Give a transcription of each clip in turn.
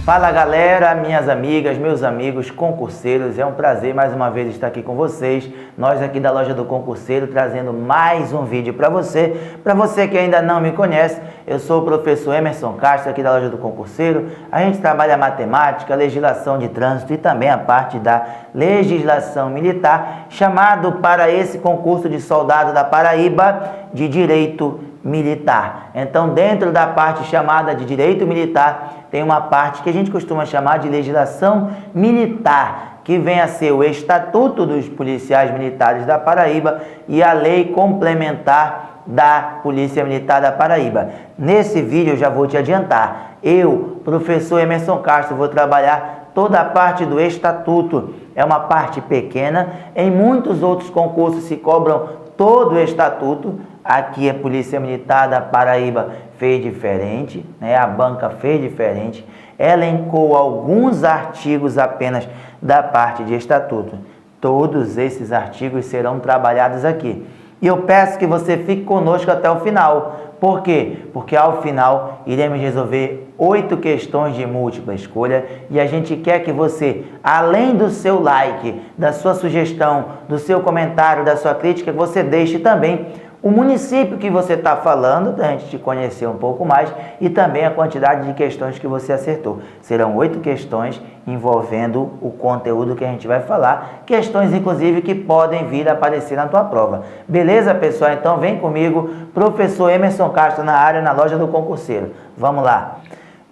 Fala galera, minhas amigas, meus amigos concurseiros, é um prazer mais uma vez estar aqui com vocês. Nós aqui da Loja do Concurseiro trazendo mais um vídeo para você. Para você que ainda não me conhece, eu sou o professor Emerson Castro aqui da Loja do Concurseiro. A gente trabalha matemática, legislação de trânsito e também a parte da legislação militar, chamado para esse concurso de soldado da Paraíba de Direito Militar. Então, dentro da parte chamada de Direito Militar, tem uma parte que a gente costuma chamar de legislação militar, que vem a ser o Estatuto dos Policiais Militares da Paraíba e a Lei Complementar da Polícia Militar da Paraíba. Nesse vídeo eu já vou te adiantar, eu, professor Emerson Castro, vou trabalhar toda a parte do Estatuto. É uma parte pequena, em muitos outros concursos se cobram todo o Estatuto. Aqui a Polícia Militar da Paraíba fez diferente, né? A banca fez diferente, elencou alguns artigos apenas da parte de Estatuto. Todos esses artigos serão trabalhados aqui. E eu peço que você fique conosco até o final. Por quê? Porque ao final iremos resolver 8 questões de múltipla escolha e a gente quer que você, além do seu like, da sua sugestão, do seu comentário, da sua crítica, você deixe também o município que você está falando, para a gente te conhecer um pouco mais, e também a quantidade de questões que você acertou. Serão 8 questões envolvendo o conteúdo que a gente vai falar, questões inclusive que podem vir a aparecer na tua prova. Beleza, pessoal? Então vem comigo, professor Emerson Castro na área, na Loja do Concurseiro. Vamos lá.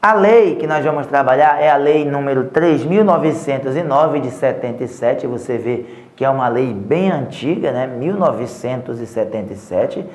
A lei que nós vamos trabalhar é a lei número 3.909 de 77, você vê que é uma lei bem antiga, né? 1977.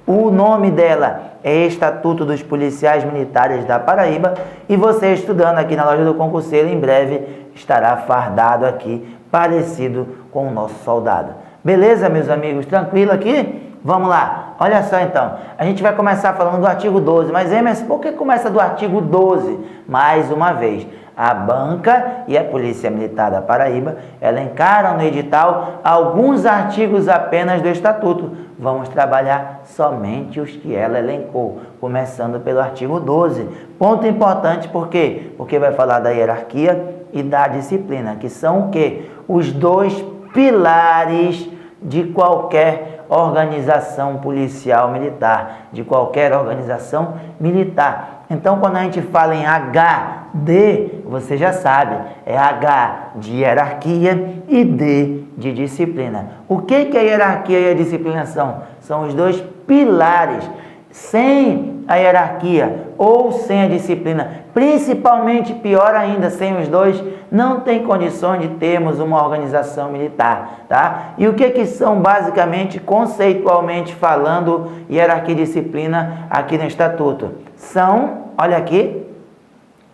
O nome dela é Estatuto dos Policiais Militares da Paraíba e você estudando aqui na Loja do Concurseiro, em breve estará fardado aqui, parecido com o nosso soldado. Beleza, meus amigos? Tranquilo aqui? Vamos lá, olha só então, a gente vai começar falando do artigo 12, mas Emerson, por que começa do artigo 12? Mais uma vez, a banca e a Polícia Militar da Paraíba elencaram no edital alguns artigos apenas do Estatuto. Vamos trabalhar somente os que ela elencou, começando pelo artigo 12. Ponto importante, por quê? Porque vai falar da hierarquia e da disciplina, que são o quê? Os dois pilares de qualquer organização policial militar, de qualquer organização militar. Então, quando a gente fala em HD, você já sabe, é H de hierarquia e D de disciplina. O que a hierarquia e a disciplina são? São os dois pilares. Sem a hierarquia ou sem a disciplina, principalmente pior ainda, sem os dois, não tem condições de termos uma organização militar, tá? E o que são basicamente, conceitualmente falando, hierarquia e disciplina aqui no Estatuto? São, olha aqui,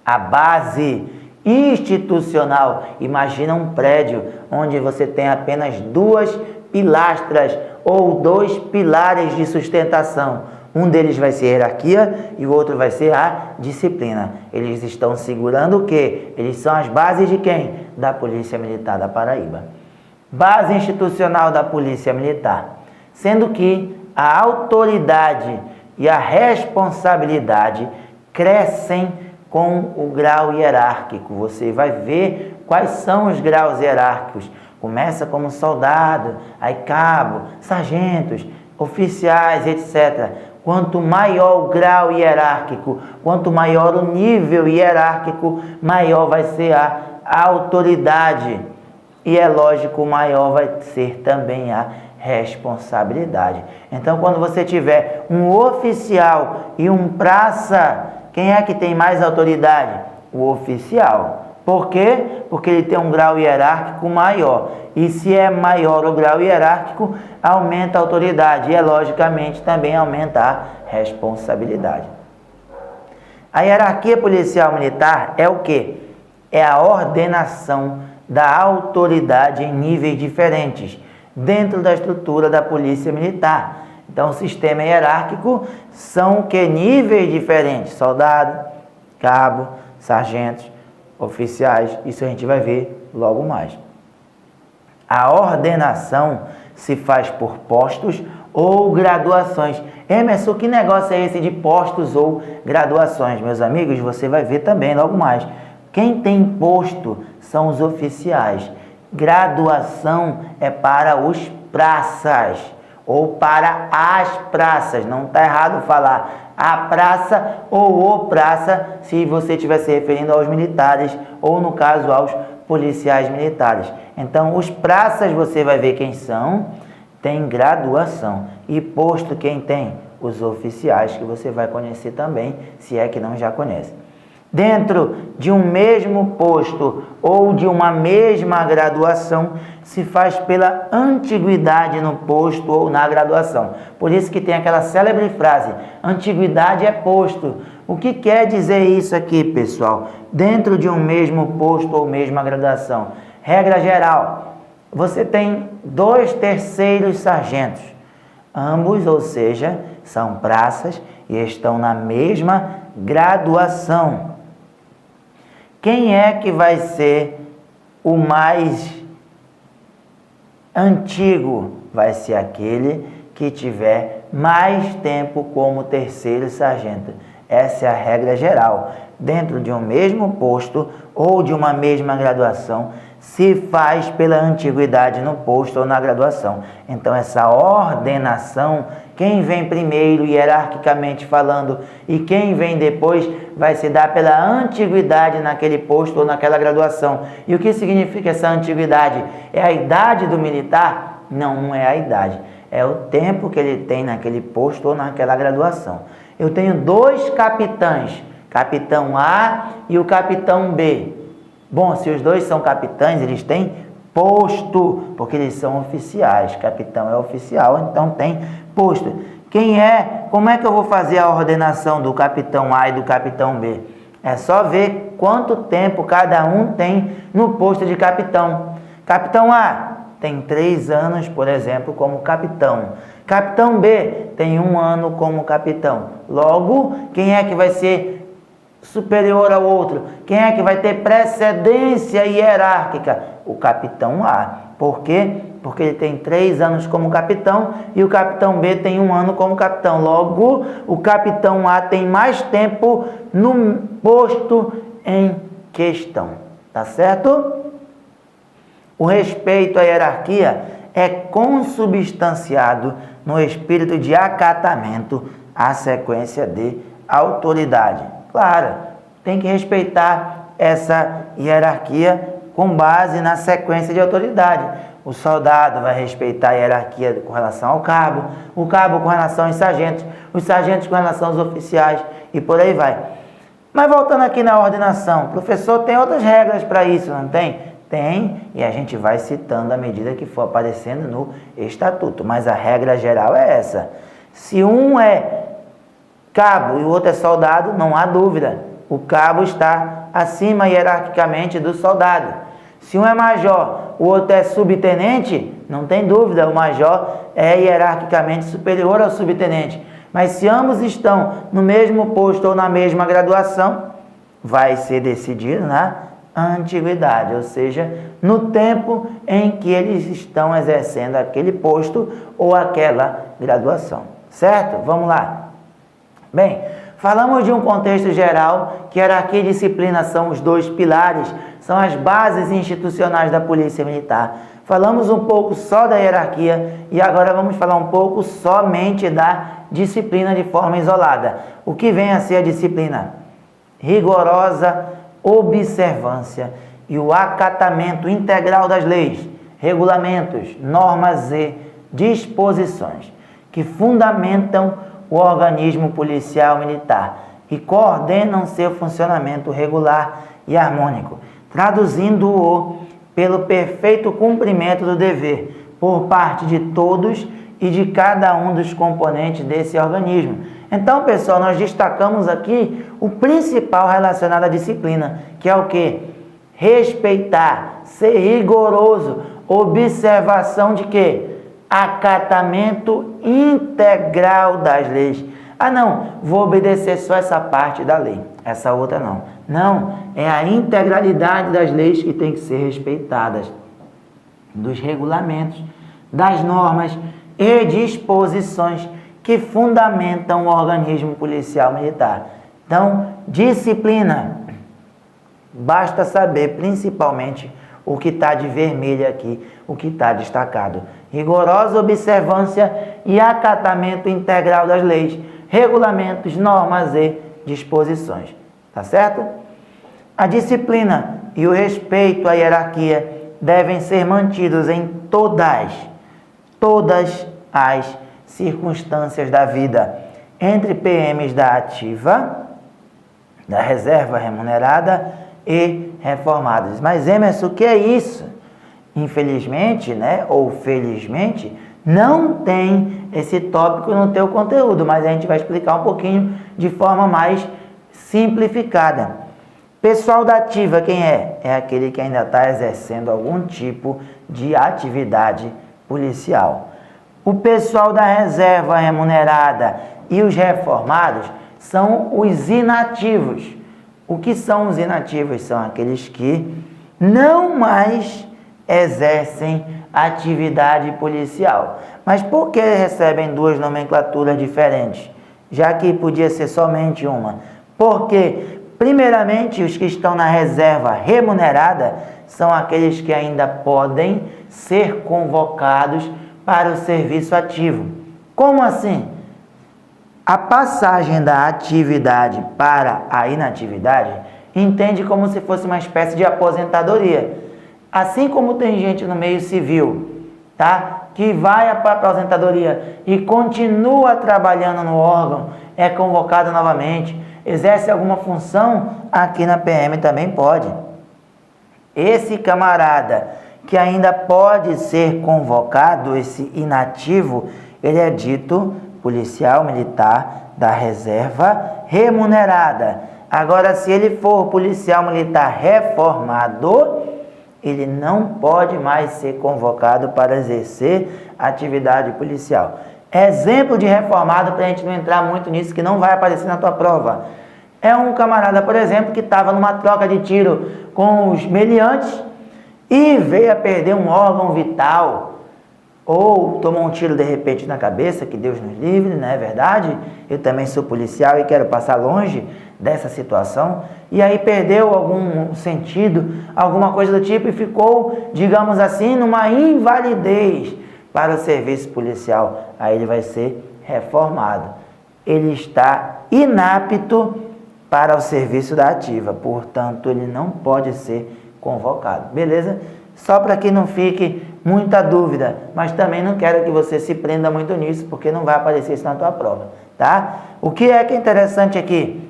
a base institucional. Imagina um prédio onde você tem apenas 2 pilastras ou 2 pilares de sustentação. Um deles vai ser a hierarquia e o outro vai ser a disciplina. Eles estão segurando o quê? Eles são as bases de quem? Da Polícia Militar da Paraíba. Base institucional da Polícia Militar. Sendo que a autoridade e a responsabilidade crescem com o grau hierárquico. Você vai ver quais são os graus hierárquicos. Começa como soldado, aí cabo, sargentos, oficiais, etc. Quanto maior o grau hierárquico, quanto maior o nível hierárquico, maior vai ser a autoridade. E é lógico, maior vai ser também a responsabilidade. Então, quando você tiver um oficial e um praça, quem é que tem mais autoridade? O oficial. Por quê? Porque ele tem um grau hierárquico maior. E se é maior o grau hierárquico, aumenta a autoridade. E, logicamente, também aumenta a responsabilidade. A hierarquia policial militar é o quê? É a ordenação da autoridade em níveis diferentes, dentro da estrutura da Polícia Militar. Então, o sistema hierárquico são o quê? Níveis diferentes. Soldado, cabo, sargentos, oficiais, isso a gente vai ver logo mais. A ordenação se faz por postos ou graduações. Emerson, que negócio é esse de postos ou graduações? Meus amigos, você vai ver também logo mais. Quem tem posto são os oficiais. Graduação é para os praças ou para as praças. Não está errado falar a praça ou o praça se você estiver se referindo aos militares ou, no caso, aos policiais militares. Então, os praças você vai ver quem são, tem graduação. E posto quem tem? Os oficiais, que você vai conhecer também, se é que não já conhece. Dentro de um mesmo posto ou de uma mesma graduação, se faz pela antiguidade no posto ou na graduação. Por isso que tem aquela célebre frase, antiguidade é posto. O que quer dizer isso aqui, pessoal? Dentro de um mesmo posto ou mesma graduação. Regra geral, você tem 2 terceiros sargentos. Ambos, ou seja, são praças e estão na mesma graduação. Quem é que vai ser o mais antigo? Vai ser aquele que tiver mais tempo como terceiro sargento. Essa é a regra geral. Dentro de um mesmo posto ou de uma mesma graduação, se faz pela antiguidade no posto ou na graduação. Então, essa ordenação, quem vem primeiro, hierarquicamente falando, e quem vem depois, vai se dar pela antiguidade naquele posto ou naquela graduação. E o que significa essa antiguidade? É a idade do militar? Não, não é a idade. É o tempo que ele tem naquele posto ou naquela graduação. Eu tenho 2 capitães, capitão A e o capitão B. Bom, se os 2 são capitães, eles têm posto, porque eles são oficiais. Capitão é oficial, então tem posto. Quem é? Como é que eu vou fazer a ordenação do capitão A e do capitão B? É só ver quanto tempo cada um tem no posto de capitão. Capitão A tem 3 anos, por exemplo, como capitão. Capitão B tem 1 ano como capitão. Logo, quem é que vai ser superior ao outro? Quem é que vai ter precedência hierárquica? O capitão A. Por quê? Porque ele tem 3 anos como capitão e o capitão B tem 1 ano como capitão. Logo, o capitão A tem mais tempo no posto em questão. Tá certo? O respeito à hierarquia é consubstanciado no espírito de acatamento à sequência de autoridade. Claro, tem que respeitar essa hierarquia com base na sequência de autoridade. O soldado vai respeitar a hierarquia com relação ao cabo, o cabo com relação aos sargentos, os sargentos com relação aos oficiais e por aí vai. Mas voltando aqui na ordenação, professor, tem outras regras para isso, não tem? Tem, e a gente vai citando à medida que for aparecendo no estatuto. Mas a regra geral é essa. Se um é cabo e o outro é soldado, não há dúvida. O cabo está acima hierarquicamente do soldado. Se um é major, o outro é subtenente, não tem dúvida, o major é hierarquicamente superior ao subtenente. Mas se ambos estão no mesmo posto ou na mesma graduação, vai ser decidido na antiguidade, ou seja, no tempo em que eles estão exercendo aquele posto ou aquela graduação. Certo? Vamos lá. Bem, falamos de um contexto geral, que hierarquia e disciplina são os 2 pilares, são as bases institucionais da Polícia Militar. Falamos um pouco só da hierarquia e agora vamos falar um pouco somente da disciplina de forma isolada. O que vem a ser a disciplina? Rigorosa observância e o acatamento integral das leis, regulamentos, normas e disposições que fundamentam o organismo policial militar e coordenam seu funcionamento regular e harmônico, traduzindo-o pelo perfeito cumprimento do dever por parte de todos e de cada um dos componentes desse organismo. Então, pessoal, nós destacamos aqui o principal relacionado à disciplina, que é o quê? Respeitar, ser rigoroso, observação de quê? Acatamento integral das leis. Ah, não, vou obedecer só essa parte da lei, essa outra não. Não, é a integralidade das leis que tem que ser respeitadas, dos regulamentos, das normas e disposições que fundamentam o organismo policial militar. Então, disciplina Basta saber, principalmente, o que está de vermelho aqui, o que está destacado. Rigorosa observância e acatamento integral das leis, regulamentos, normas e disposições. Tá certo? A disciplina e o respeito à hierarquia devem ser mantidos em todas as circunstâncias da vida, entre PMs da ativa, da reserva remunerada e reformados. Mas, Emerson, o que é isso? Infelizmente, né, ou felizmente, não tem esse tópico no teu conteúdo, mas a gente vai explicar um pouquinho de forma mais simplificada. Pessoal da ativa, quem é? É aquele que ainda está exercendo algum tipo de atividade policial. O pessoal da reserva remunerada e os reformados são os inativos. O que são os inativos? São aqueles que não mais exercem atividade policial. Mas por que recebem duas nomenclaturas diferentes? Já que podia ser somente uma. Porque, primeiramente, os que estão na reserva remunerada são aqueles que ainda podem ser convocados para o serviço ativo. Como assim? A passagem da atividade para a inatividade entende como se fosse uma espécie de aposentadoria. Assim como tem gente no meio civil, tá? Que vai para a aposentadoria e continua trabalhando no órgão, é convocado novamente, exerce alguma função, aqui na PM também pode. Esse camarada que ainda pode ser convocado, esse inativo, ele é dito policial militar da reserva remunerada. Agora, se ele for policial militar reformado, ele não pode mais ser convocado para exercer atividade policial. Exemplo de reformado, para a gente não entrar muito nisso, que não vai aparecer na tua prova. É um camarada, por exemplo, que estava numa troca de tiro com os meliantes e veio a perder um órgão vital, ou tomou um tiro de repente na cabeça, que Deus nos livre, não é verdade? Eu também sou policial e quero passar longe dessa situação, e aí perdeu algum sentido, alguma coisa do tipo, e ficou, digamos assim, numa invalidez para o serviço policial. Aí ele vai ser reformado. Ele está inapto para o serviço da ativa, portanto, ele não pode ser convocado. Beleza? Só para que não fique muita dúvida, mas também não quero que você se prenda muito nisso, porque não vai aparecer isso na tua prova, tá? O que é interessante aqui?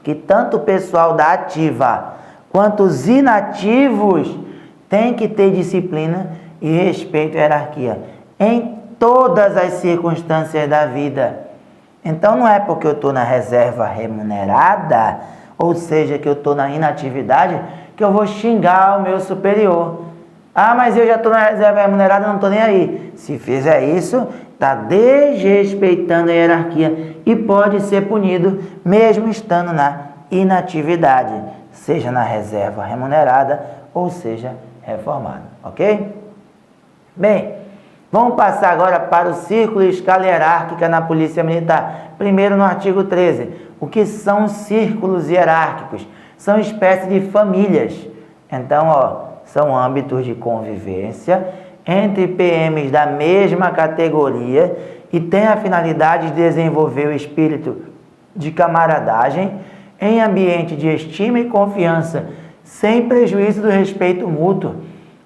Que tanto o pessoal da ativa quanto os inativos têm que ter disciplina e respeito à hierarquia em todas as circunstâncias da vida. Então não é porque eu estou na reserva remunerada, ou seja, que eu estou na inatividade, que eu vou xingar o meu superior. Ah, mas eu já estou na reserva remunerada, não estou nem aí. Se fizer isso, está desrespeitando a hierarquia e pode ser punido mesmo estando na inatividade, seja na reserva remunerada ou seja reformado, ok? Bem, vamos passar agora para o círculo e escala hierárquica na Polícia Militar. Primeiro no artigo 13, o que são círculos hierárquicos? São espécies de famílias. Então, são âmbitos de convivência entre PMs da mesma categoria e têm a finalidade de desenvolver o espírito de camaradagem em ambiente de estima e confiança, sem prejuízo do respeito mútuo.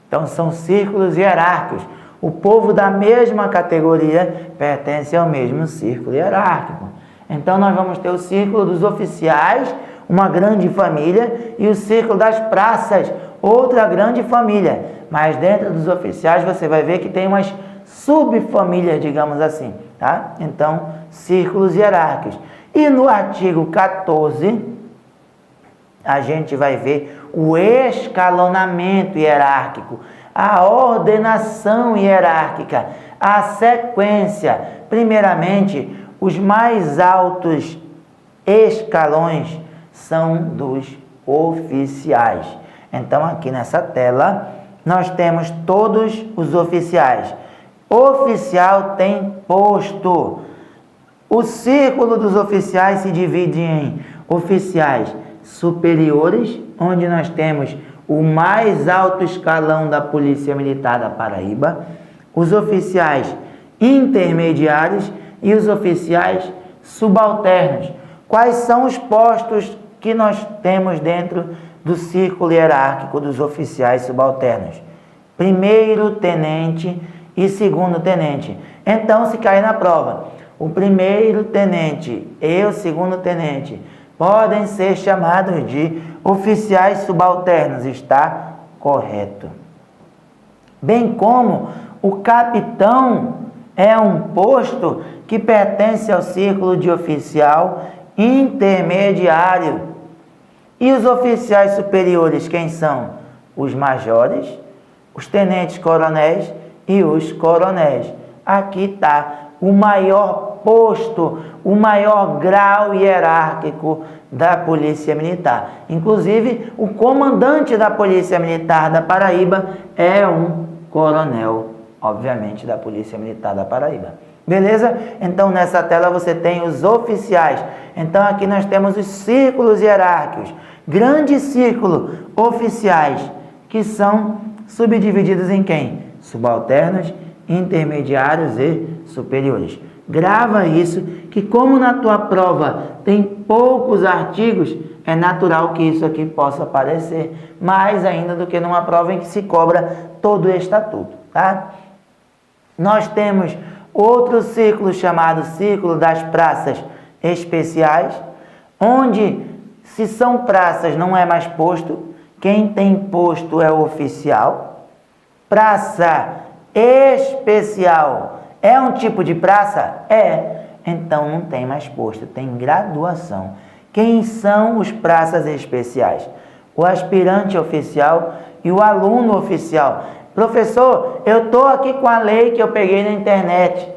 Então, são círculos hierárquicos. O povo da mesma categoria pertence ao mesmo círculo hierárquico. Então, nós vamos ter o círculo dos oficiais, uma grande família, e o círculo das praças, outra grande família. Mas dentro dos oficiais você vai ver que tem umas subfamílias, digamos assim, tá? Então, círculos hierárquicos. E no artigo 14, a gente vai ver o escalonamento hierárquico, a ordenação hierárquica, a sequência. Primeiramente, os mais altos escalões são dos oficiais. Então, aqui nessa tela, nós temos todos os oficiais. Oficial tem posto. O círculo dos oficiais se divide em oficiais superiores, onde nós temos o mais alto escalão da Polícia Militar da Paraíba, os oficiais intermediários e os oficiais subalternos. Quais são os postos que nós temos dentro do círculo hierárquico dos oficiais subalternos? Primeiro tenente e segundo tenente. Então, se cair na prova, o primeiro tenente e o segundo tenente podem ser chamados de oficiais subalternos. Está correto. Bem como o capitão é um posto que pertence ao círculo de oficial intermediário. E os oficiais superiores, quem são? Os majores, os tenentes-coronéis e os coronéis. Aqui está o maior posto, o maior grau hierárquico da Polícia Militar. Inclusive, o comandante da Polícia Militar da Paraíba é um coronel, obviamente, da Polícia Militar da Paraíba. Beleza? Então, nessa tela você tem os oficiais. Então, aqui nós temos os círculos hierárquicos. Grande círculo, oficiais, que são subdivididos em quem? Subalternos, intermediários e superiores. Grava isso, que como na tua prova tem poucos artigos, é natural que isso aqui possa aparecer mais ainda do que numa prova em que se cobra todo o estatuto, tá? Nós temos outro círculo chamado Círculo das Praças Especiais, onde, se são praças, não é mais posto, quem tem posto é o oficial. Praça especial é um tipo de praça? É. Então não tem mais posto, tem graduação. Quem são os praças especiais? O aspirante oficial e o aluno oficial. Professor, eu estou aqui com a lei que eu peguei na internet.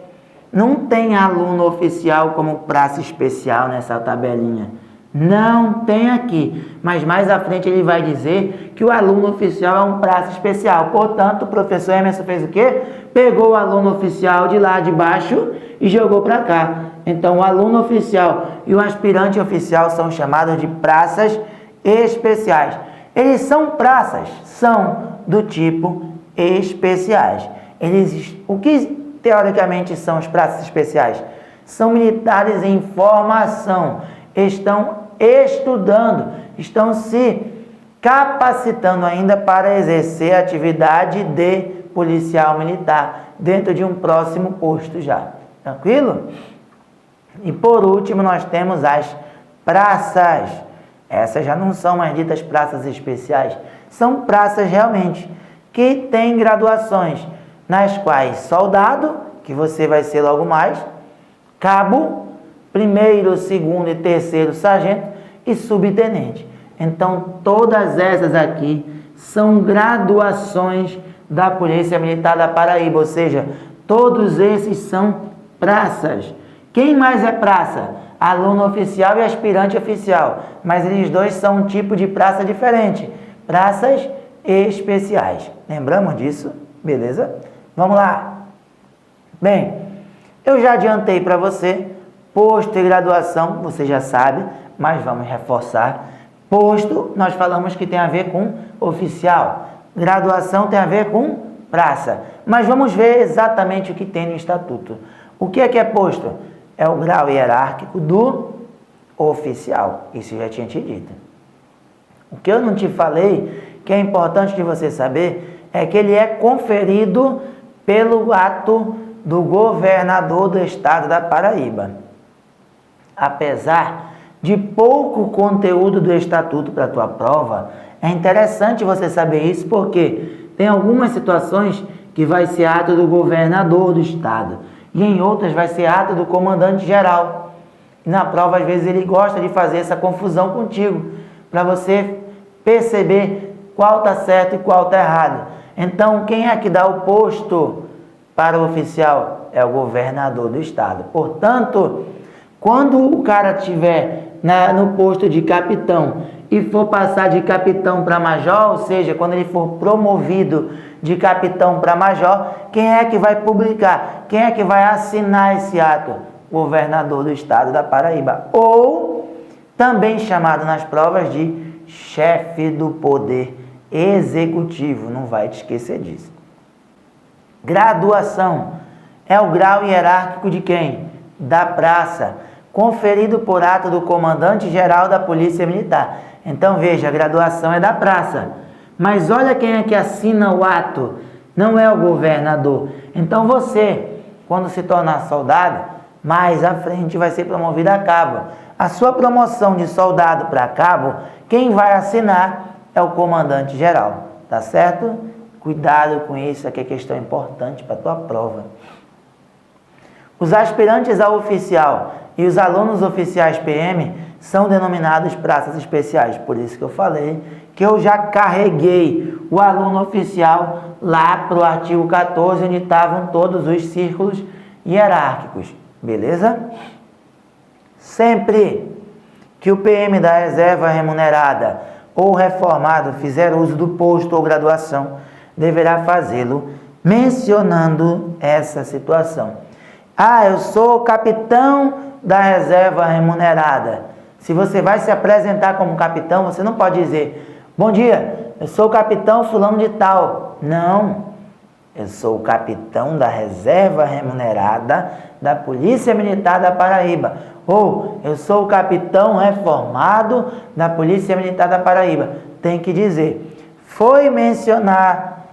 Não tem aluno oficial como praça especial nessa tabelinha. Não tem aqui. Mas mais à frente ele vai dizer que o aluno oficial é um praça especial. Portanto, o professor Emerson fez o quê? Pegou o aluno oficial de lá de baixo e jogou para cá. Então, o aluno oficial e o aspirante oficial são chamados de praças especiais. Eles são praças? São do tipo especiais. O que teoricamente são os praças especiais? São militares em formação, estão estudando, estão se capacitando ainda para exercer a atividade de policial militar dentro de um próximo posto já. Tranquilo? E por último nós temos as praças. Essas já não são mais ditas praças especiais, são praças realmente que têm graduações, nas quais soldado, que você vai ser logo mais, cabo, primeiro, segundo e terceiro sargento e subtenente. Então, todas essas aqui são graduações da Polícia Militar da Paraíba, ou seja, todos esses são praças. Quem mais é praça? Aluno oficial e aspirante oficial, mas eles dois são um tipo de praça diferente, praças especiais. Lembramos disso? Beleza? Vamos lá. Bem, eu já adiantei para você, posto e graduação, você já sabe, mas vamos reforçar. Posto, nós falamos que tem a ver com oficial. Graduação tem a ver com praça. Mas vamos ver exatamente o que tem no estatuto. O que é posto? É o grau hierárquico do oficial. Isso eu já tinha te dito. O que eu não te falei, que é importante de você saber, é que ele é conferido pelo ato do governador do estado da Paraíba. Apesar de pouco conteúdo do estatuto para a tua prova, é interessante você saber isso, porque tem algumas situações que vai ser ato do governador do estado, e em outras vai ser ato do comandante geral. E na prova, às vezes, ele gosta de fazer essa confusão contigo, para você perceber qual está certo e qual está errado. Então, quem é que dá o posto para o oficial? É o governador do estado. Portanto, quando o cara estiver no posto de capitão e for passar de capitão para major, ou seja, quando ele for promovido de capitão para major, quem é que vai publicar? Quem é que vai assinar esse ato? O governador do estado da Paraíba. Ou também chamado nas provas de chefe do poder executivo. Não vai te esquecer disso. Graduação é o grau hierárquico de quem? Da praça, conferido por ato do comandante-geral da Polícia Militar. Então veja, a graduação é da praça. Mas olha quem é que assina o ato. Não é o governador. Então você, quando se tornar soldado, mais à frente vai ser promovido a cabo. A sua promoção de soldado para cabo, quem vai assinar é o comandante-geral. Tá certo? Cuidado com isso, aqui é questão importante para a tua prova. Os aspirantes a oficial e os alunos oficiais PM são denominados praças especiais. Por isso que eu falei que eu já carreguei o aluno oficial lá para o artigo 14, onde estavam todos os círculos hierárquicos. Beleza? Sempre que o PM da reserva remunerada ou reformado fizer uso do posto ou graduação, deverá fazê-lo mencionando essa situação. Ah, eu sou capitão da reserva remunerada. Se você vai se apresentar como capitão, você não pode dizer: bom dia, eu sou o capitão fulano de tal. Não, eu sou o capitão da reserva remunerada da Polícia Militar da Paraíba. Ou eu sou o capitão reformado da Polícia Militar da Paraíba. Tem que dizer, foi mencionar,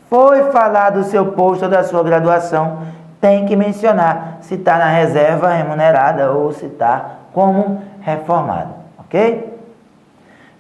foi falar do seu posto ou da sua graduação, tem que mencionar se está na reserva remunerada ou se está como reformado, ok?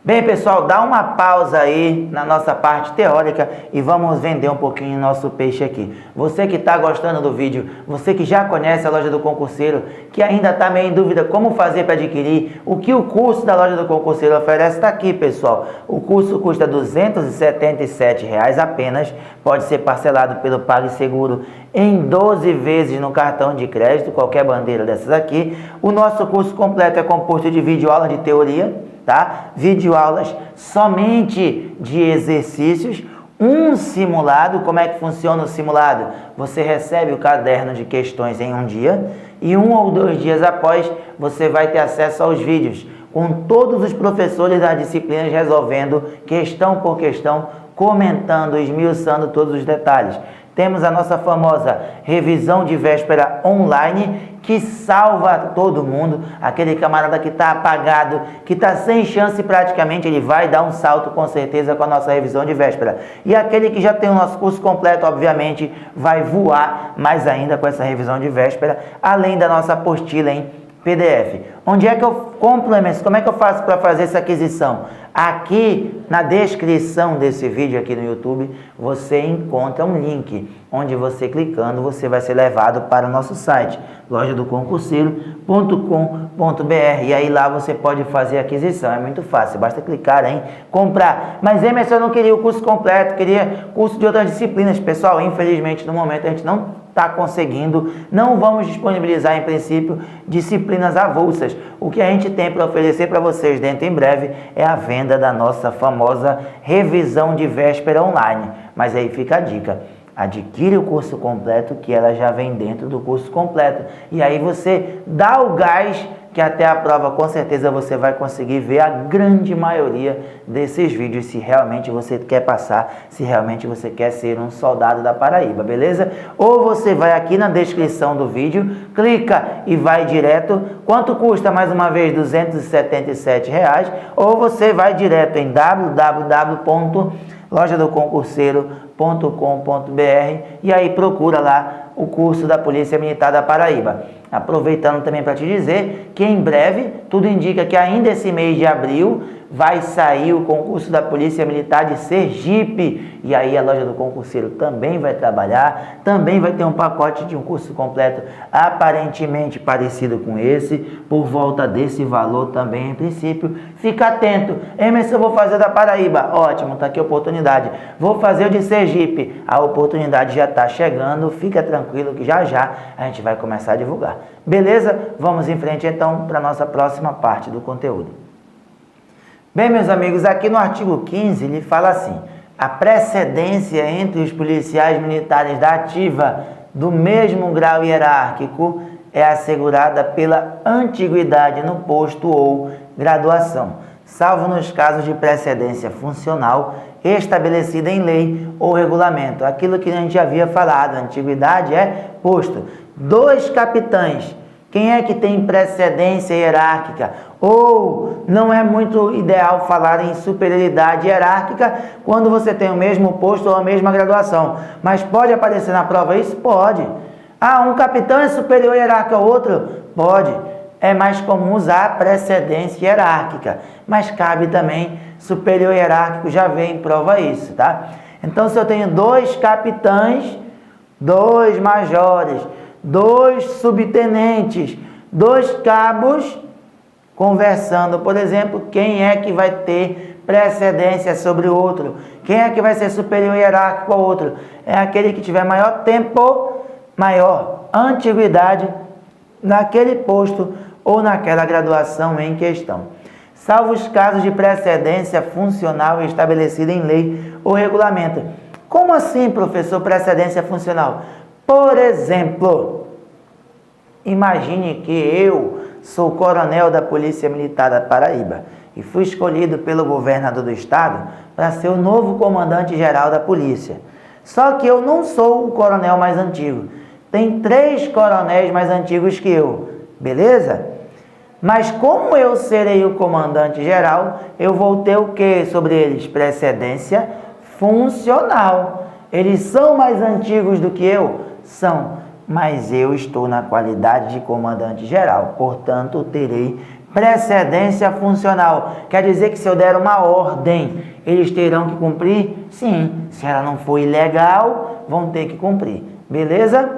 Bem, pessoal, dá uma pausa aí na nossa parte teórica e vamos vender um pouquinho nosso peixe aqui. Você que está gostando do vídeo, você que já conhece a Loja do Concurseiro, que ainda está meio em dúvida como fazer para adquirir, o que o curso da Loja do Concurseiro oferece, está aqui, pessoal. O curso custa R$ 277 apenas, pode ser parcelado pelo PagSeguro em 12 vezes no cartão de crédito, qualquer bandeira dessas aqui. O nosso curso completo é composto de videoaula de teoria, tá? Videoaulas somente de exercícios, um simulado. Como é que funciona o simulado? Você recebe o caderno de questões em um dia e 1 ou 2 dias após você vai ter acesso aos vídeos com todos os professores das disciplinas resolvendo questão por questão, comentando, esmiuçando todos os detalhes. Temos a nossa famosa revisão de véspera online, que salva todo mundo. Aquele camarada que está apagado, que está sem chance praticamente, ele vai dar um salto com certeza com a nossa revisão de véspera. E aquele que já tem o nosso curso completo, obviamente, vai voar mais ainda com essa revisão de véspera, além da nossa apostila em PDF. Onde é que eu compro, Emerson? Como é que eu faço para fazer essa aquisição? Aqui na descrição desse vídeo aqui no YouTube, você encontra um link, onde você clicando, você vai ser levado para o nosso site, lojadoconcurseiro.com.br, e aí lá você pode fazer a aquisição. É muito fácil, basta clicar em comprar. Mas Emerson, eu não queria o curso completo, queria curso de outras disciplinas. Pessoal, infelizmente no momento a gente não está conseguindo, não vamos disponibilizar em princípio disciplinas avulsas. O que a gente tem para oferecer para vocês dentro em breve é a venda da nossa famosa revisão de véspera online. Mas aí fica a dica: adquire o curso completo, que ela já vem dentro do curso completo, e aí você dá o gás, que até a prova com certeza você vai conseguir ver a grande maioria desses vídeos, se realmente você quer passar, se realmente você quer ser um soldado da Paraíba, beleza? Ou você vai aqui na descrição do vídeo, clica e vai direto. Quanto custa? Mais uma vez, R$ 277, ou você vai direto em www.lojadoconcurseiro.com.br e aí procura lá o curso da Polícia Militar da Paraíba. Aproveitando também para te dizer que em breve, tudo indica que ainda esse mês de abril, vai sair o concurso da Polícia Militar de Sergipe. E aí a Loja do Concurseiro também vai trabalhar, também vai ter um pacote de um curso completo aparentemente parecido com esse, por volta desse valor também em princípio. Fica atento. Emerson, eu vou fazer da Paraíba. Ótimo, está aqui a oportunidade. Vou fazer o de Sergipe. A oportunidade já está chegando, fica tranquilo que já já a gente vai começar a divulgar. Beleza? Vamos em frente então para a nossa próxima parte do conteúdo. Bem, meus amigos, aqui no artigo 15 ele fala assim: a precedência entre os policiais militares da ativa do mesmo grau hierárquico é assegurada pela antiguidade no posto ou graduação, salvo nos casos de precedência funcional estabelecida em lei ou regulamento. Aquilo que a gente já havia falado, a antiguidade é posto. 2 capitães, quem é que tem precedência hierárquica? Ou não é muito ideal falar em superioridade hierárquica quando você tem o mesmo posto ou a mesma graduação. Mas pode aparecer na prova isso? Pode. Ah, um capitão é superior hierárquico ao outro? Pode. É mais comum usar precedência hierárquica, mas cabe também superior hierárquico, já vem em prova isso, tá? Então, se eu tenho 2 capitães, 2 majores, 2 subtenentes, 2 cabos, conversando, por exemplo, quem é que vai ter precedência sobre o outro? Quem é que vai ser superior hierárquico ao outro? É aquele que tiver maior tempo, maior antiguidade naquele posto ou naquela graduação em questão. Salvo os casos de precedência funcional estabelecida em lei ou regulamento. Como assim, professor, precedência funcional? Por exemplo, imagine que eu sou coronel da Polícia Militar da Paraíba e fui escolhido pelo governador do estado para ser o novo comandante-geral da polícia. Só que eu não sou o coronel mais antigo. Tem 3 coronéis mais antigos que eu, beleza? Mas como eu serei o comandante-geral, eu vou ter o que sobre eles? Precedência funcional. Eles são mais antigos do que eu? São. Mas eu estou na qualidade de comandante-geral, portanto, terei precedência funcional. Quer dizer que se eu der uma ordem, eles terão que cumprir? Sim. Se ela não for ilegal, vão ter que cumprir. Beleza?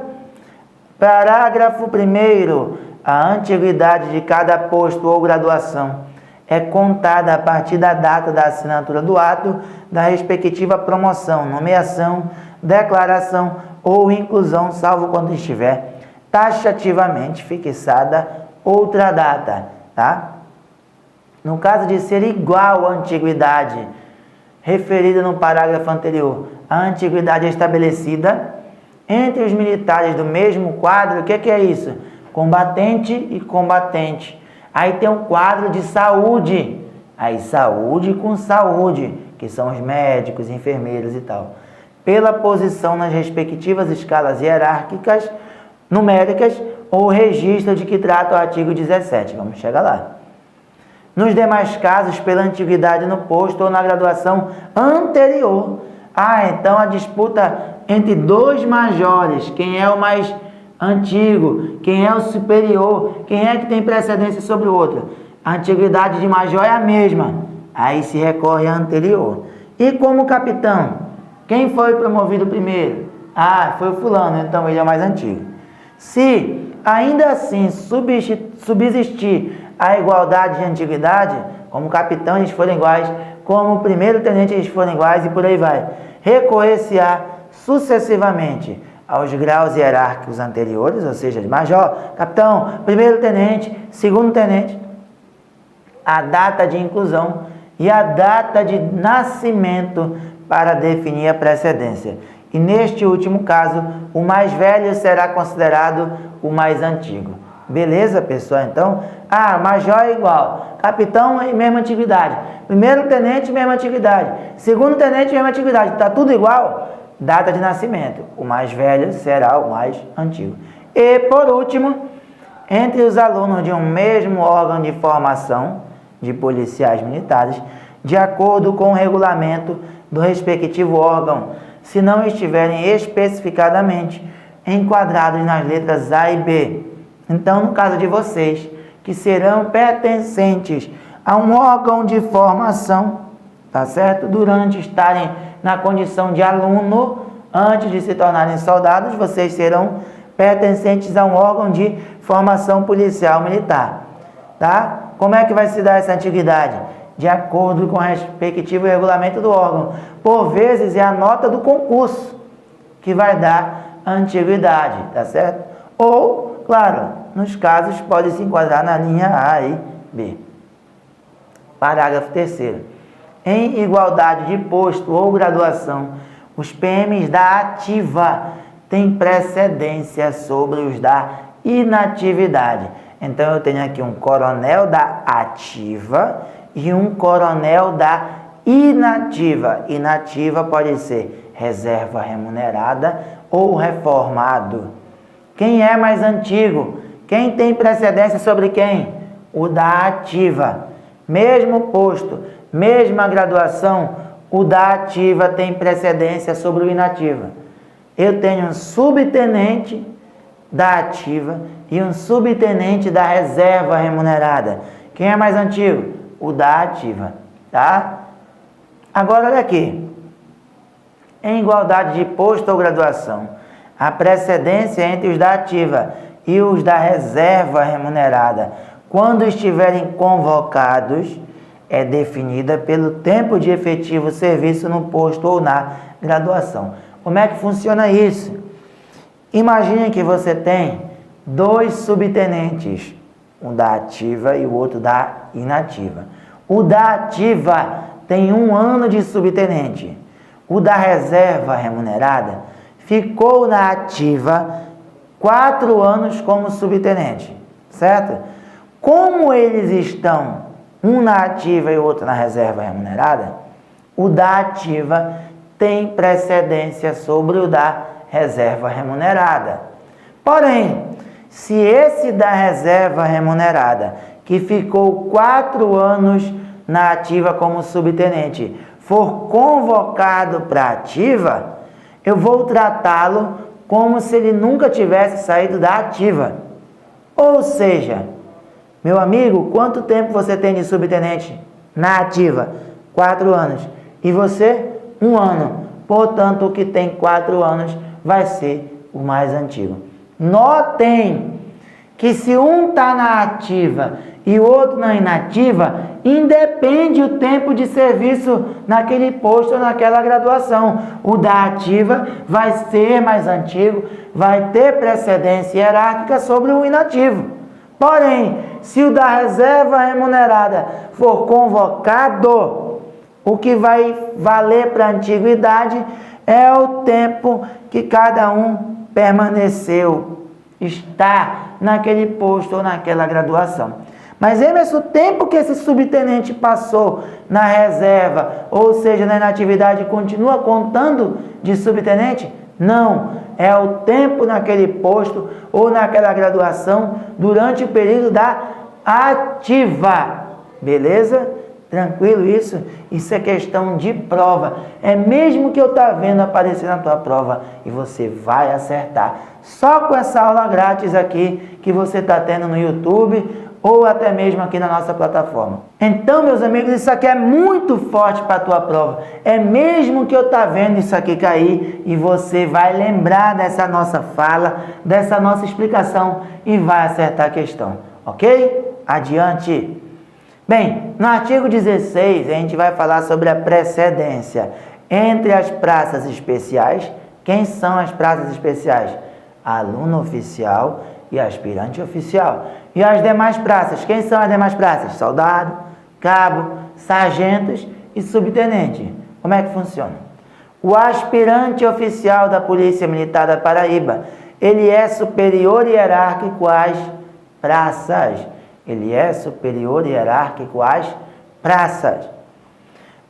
Parágrafo 1º. A antiguidade de cada posto ou graduação é contada a partir da data da assinatura do ato da respectiva promoção, nomeação, declaração ou inclusão, salvo quando estiver taxativamente fixada outra data, tá? No caso de ser igual à antiguidade referida no parágrafo anterior, a antiguidade é estabelecida entre os militares do mesmo quadro. O que é isso? Combatente e combatente. Aí tem um quadro de saúde. Aí saúde com saúde, que são os médicos, enfermeiros e tal. Pela posição nas respectivas escalas hierárquicas, numéricas ou registro de que trata o artigo 17. Vamos chegar lá. Nos demais casos, pela antiguidade no posto ou na graduação anterior. Ah, então a disputa entre 2 majores, quem é o mais antigo, quem é o superior, quem é que tem precedência sobre o outro? A antiguidade de major é a mesma, aí se recorre à anterior. E como capitão, quem foi promovido primeiro? Ah, foi o fulano, então ele é o mais antigo. Se ainda assim subsistir a igualdade de antiguidade, como capitão eles forem iguais, como primeiro tenente eles forem iguais e por aí vai, recorrer-se-á sucessivamente aos graus hierárquicos anteriores, ou seja, de major, capitão, primeiro tenente, segundo tenente, a data de inclusão e a data de nascimento para definir a precedência. E neste último caso, o mais velho será considerado o mais antigo. Beleza, pessoal? Então, major é igual, capitão é mesma antiguidade, primeiro tenente mesma antiguidade, segundo tenente mesma antiguidade, está tudo igual? Data de nascimento, o mais velho será o mais antigo. E, por último, entre os alunos de um mesmo órgão de formação de policiais militares, de acordo com o regulamento do respectivo órgão, se não estiverem especificadamente enquadrados nas letras A e B. Então, no caso de vocês, que serão pertencentes a um órgão de formação, tá certo? Durante estarem na condição de aluno, antes de se tornarem soldados, vocês serão pertencentes a um órgão de formação policial militar, tá? Como é que vai se dar essa antiguidade? De acordo com o respectivo regulamento do órgão. Por vezes é a nota do concurso que vai dar a antiguidade, tá certo? Ou, claro, nos casos pode se enquadrar na linha A e B. Parágrafo 3º. Em igualdade de posto ou graduação, os PMs da ativa têm precedência sobre os da inatividade. Então, eu tenho aqui um coronel da ativa e um coronel da inativa. Inativa pode ser reserva remunerada ou reformado. Quem é mais antigo? Quem tem precedência sobre quem? O da ativa. Mesmo posto, mesma graduação, o da ativa tem precedência sobre o inativa. Eu tenho um subtenente da ativa e um subtenente da reserva remunerada. Quem é mais antigo? O da ativa, tá? Agora, olha aqui. Em igualdade de posto ou graduação, a precedência entre os da ativa e os da reserva remunerada, quando estiverem convocados, é definida pelo tempo de efetivo serviço no posto ou na graduação. Como é que funciona isso? Imagine que você tem 2 subtenentes, um da ativa e o outro da inativa. O da ativa tem 1 ano de subtenente. O da reserva remunerada ficou na ativa 4 anos como subtenente, certo? Como eles estão, um na ativa e o outro na reserva remunerada, o da ativa tem precedência sobre o da reserva remunerada. Porém, se esse da reserva remunerada, que ficou 4 anos na ativa como subtenente, for convocado para a ativa, eu vou tratá-lo como se ele nunca tivesse saído da ativa. Ou seja, meu amigo, quanto tempo você tem de subtenente na ativa? 4 anos. E você? 1 ano. Portanto, o que tem 4 anos vai ser o mais antigo. Notem que se um está na ativa e o outro na inativa, independe o tempo de serviço naquele posto ou naquela graduação. O da ativa vai ser mais antigo, vai ter precedência hierárquica sobre o inativo. Porém, se o da reserva remunerada for convocado, o que vai valer para a antiguidade é o tempo que cada um permaneceu, está naquele posto ou naquela graduação. Mas, Emerson, o tempo que esse subtenente passou na reserva, ou seja, na inatividade, continua contando de subtenente? Não, é o tempo naquele posto ou naquela graduação durante o período da ativa. Beleza? Tranquilo isso? Isso é questão de prova. É mesmo que eu tá vendo aparecer na tua prova e você vai acertar. Só com essa aula grátis aqui que você está tendo no YouTube ou até mesmo aqui na nossa plataforma. Então, meus amigos, isso aqui é muito forte para a tua prova. É mesmo que eu tá vendo isso aqui cair e você vai lembrar dessa nossa fala, dessa nossa explicação e vai acertar a questão. Ok? Adiante! Bem, no artigo 16, a gente vai falar sobre a precedência entre as praças especiais. Quem são as praças especiais? Aluno oficial e aspirante oficial. E as demais praças, quem são as demais praças? Soldado, cabo, sargentos e subtenente. Como é que funciona? O aspirante oficial da Polícia Militar da Paraíba, ele é superior hierárquico às praças. Ele é superior hierárquico às praças.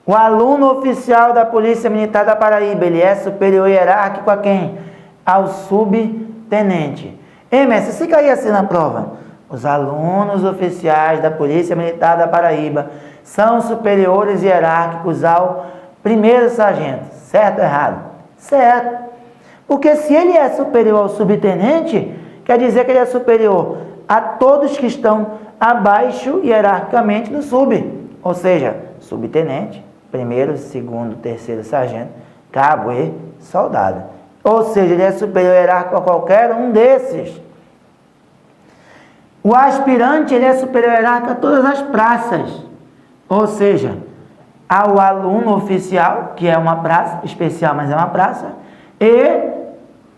O aluno oficial da Polícia Militar da Paraíba, ele é superior hierárquico a quem? Ao subtenente. Emerson, se cair assim na prova, os alunos oficiais da Polícia Militar da Paraíba são superiores hierárquicos ao primeiro sargento. Certo ou errado? Certo. Porque se ele é superior ao subtenente, quer dizer que ele é superior a todos que estão abaixo hierarquicamente do sub. Ou seja, subtenente, primeiro, segundo, terceiro sargento, cabo e soldado. Ou seja, ele é superior hierárquico a qualquer um desses. O aspirante, ele é superior hierárquico a todas as praças. Ou seja, ao aluno oficial, que é uma praça, especial, mas é uma praça, e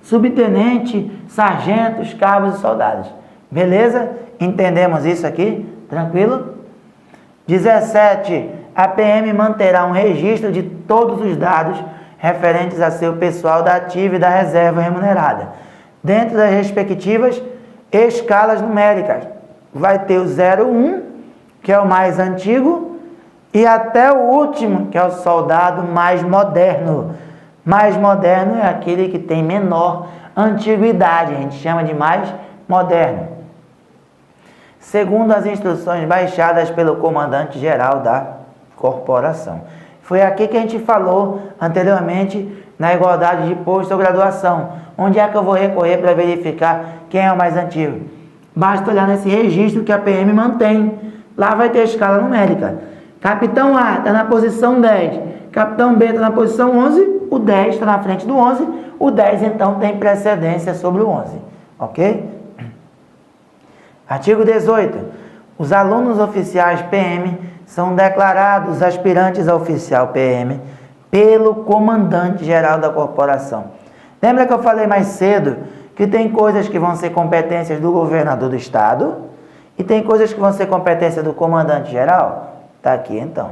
subtenente, sargentos, cabos e soldados. Beleza? Entendemos isso aqui? Tranquilo? 17. A PM manterá um registro de todos os dados referentes a seu pessoal da ativa e da reserva remunerada, dentro das respectivas escalas numéricas. vai ter o 01, que é o mais antigo, e até o último, que é o soldado mais moderno. Mais moderno é aquele que tem menor antiguidade, a gente chama de mais moderno. Segundo as instruções baixadas pelo comandante-geral da corporação. Foi aqui que a gente falou anteriormente na igualdade de posto ou graduação. Onde é que eu vou recorrer para verificar quem é o mais antigo? Basta olhar nesse registro que a PM mantém. Lá vai ter a escala numérica. Capitão A está na posição 10. Capitão B está na posição 11. O 10 está na frente do 11. O 10, então, tem precedência sobre o 11. Ok? Artigo 18. Os alunos oficiais PM são declarados aspirantes a oficial PM pelo comandante-geral da corporação. Lembra que eu falei mais cedo que tem coisas que vão ser competências do governador do estado e tem coisas que vão ser competência do comandante-geral? Tá aqui então,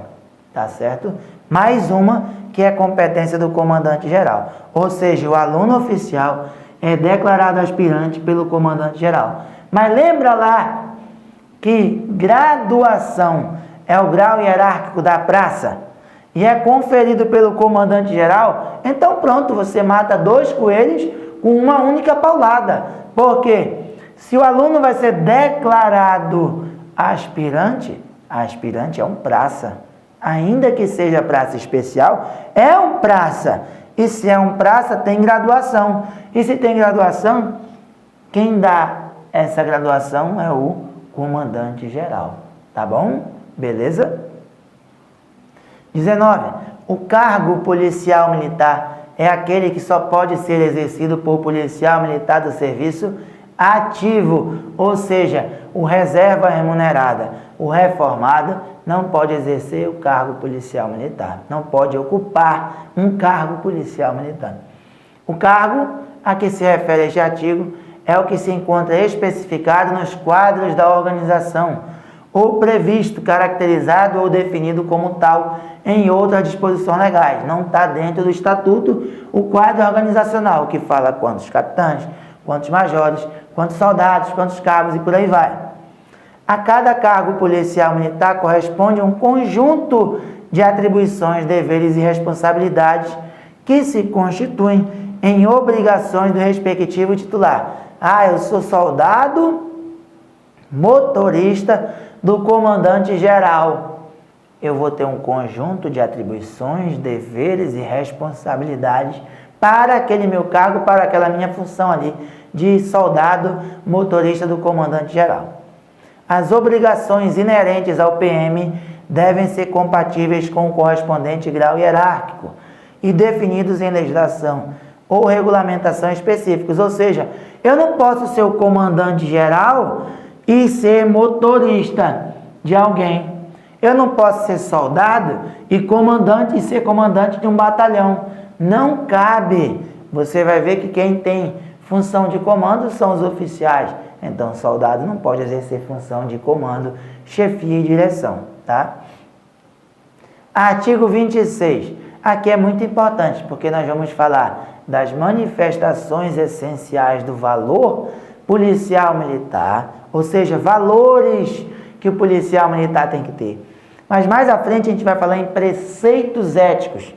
tá certo? Mais uma que é competência do comandante-geral. Ou seja, o aluno oficial é declarado aspirante pelo comandante-geral. Mas lembra lá que graduação é o grau hierárquico da praça e é conferido pelo comandante-geral? Então pronto, você mata 2 coelhos com uma única paulada. Por quê? Se o aluno vai ser declarado aspirante, aspirante é um praça. Ainda que seja praça especial, é um praça. E se é um praça, tem graduação. E se tem graduação, quem dá essa graduação é o comandante-geral. Tá bom? Beleza? 19. O cargo policial militar é aquele que só pode ser exercido por policial militar do serviço ativo, ou seja, o reserva remunerada. O reformado não pode exercer o cargo policial militar, não pode ocupar um cargo policial militar. O cargo a que se refere este artigo é o que se encontra especificado nos quadros da organização, ou previsto, caracterizado ou definido como tal em outras disposições legais. Não está dentro do estatuto o quadro organizacional, que fala quantos capitães, quantos majores, quantos soldados, quantos cabos e por aí vai. A cada cargo policial militar corresponde um conjunto de atribuições, deveres e responsabilidades que se constituem em obrigações do respectivo titular. Ah, eu sou soldado motorista do comandante-geral. Eu vou ter um conjunto de atribuições, deveres e responsabilidades para aquele meu cargo, para aquela minha função ali de soldado motorista do comandante-geral. As obrigações inerentes ao PM devem ser compatíveis com o correspondente grau hierárquico e definidos em legislação ou regulamentação específicos. Ou seja, eu não posso ser o comandante-geral e ser motorista de alguém. Eu não posso ser soldado e ser comandante de um batalhão. Não cabe. Você vai ver que quem tem função de comando são os oficiais. Então, o soldado não pode exercer função de comando, chefia e direção, tá? Artigo 26. Aqui é muito importante, porque nós vamos falar das manifestações essenciais do valor policial militar, ou seja, valores que o policial militar tem que ter. Mas mais à frente a gente vai falar em preceitos éticos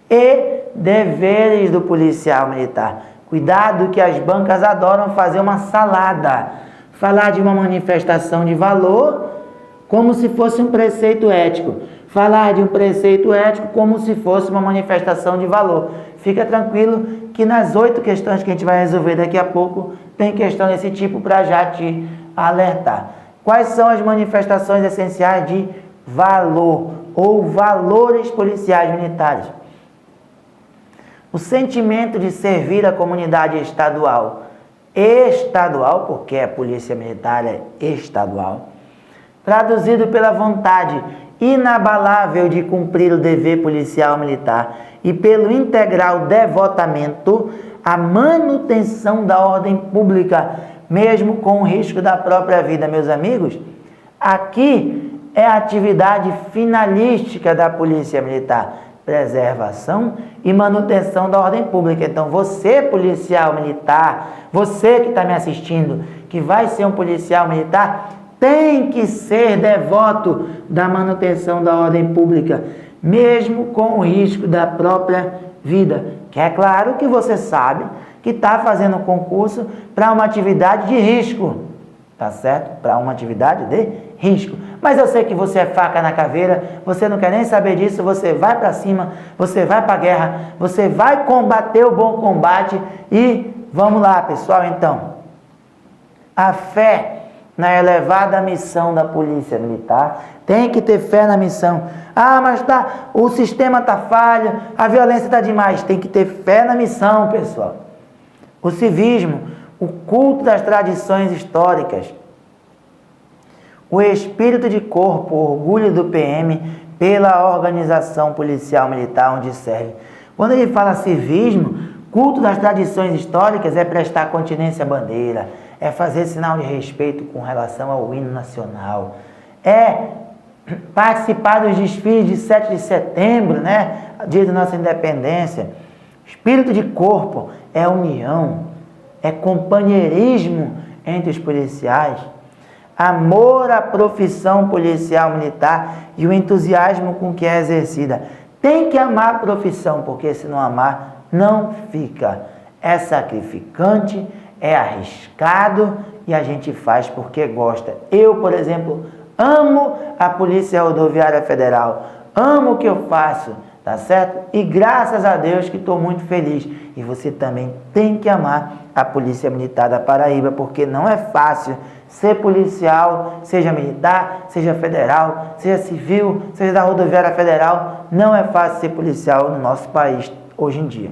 e deveres do policial militar. Cuidado que as bancas adoram fazer uma salada. Falar de uma manifestação de valor como se fosse um preceito ético. Falar de um preceito ético como se fosse uma manifestação de valor. Fica tranquilo que nas 8 questões que a gente vai resolver daqui a pouco, tem questão desse tipo para já te alertar. Quais são as manifestações essenciais de valor ou valores policiais militares? O sentimento de servir a comunidade estadual. Estadual, porque a polícia militar é estadual. Traduzido pela vontade inabalável de cumprir o dever policial militar e pelo integral devotamento à manutenção da ordem pública, mesmo com o risco da própria vida. Meus amigos, aqui é a atividade finalística da polícia militar. Preservação e manutenção da ordem pública. Então, você, policial militar, você que está me assistindo, que vai ser um policial militar, tem que ser devoto da manutenção da ordem pública, mesmo com o risco da própria vida. Que é claro que você sabe que está fazendo concurso para uma atividade de risco, tá certo? Para uma atividade de risco. Mas eu sei que você é faca na caveira, você não quer nem saber disso, você vai para cima, você vai para a guerra, você vai combater o bom combate e vamos lá, pessoal, então. A fé na elevada missão da Polícia Militar, tem que ter fé na missão. Ah, mas o sistema está falho, a violência está demais. Tem que ter fé na missão, pessoal. O civismo, o culto das tradições históricas, o espírito de corpo, o orgulho do PM pela organização policial militar onde serve. Quando ele fala civismo, culto das tradições históricas é prestar continência à bandeira, é fazer sinal de respeito com relação ao hino nacional, é participar dos desfiles de 7 de setembro, né? Dia da nossa independência. Espírito de corpo é união, é companheirismo entre os policiais, amor à profissão policial militar e o entusiasmo com que é exercida. Tem que amar a profissão, porque se não amar, não fica. É sacrificante, é arriscado e a gente faz porque gosta. Eu, por exemplo, amo a Polícia Rodoviária Federal, amo o que eu faço, tá certo? E graças a Deus que estou muito feliz. E você também tem que amar a Polícia Militar da Paraíba, porque não é fácil ser policial, seja militar, seja federal, seja civil, seja da Rodoviária Federal. Não é fácil ser policial no nosso país hoje em dia.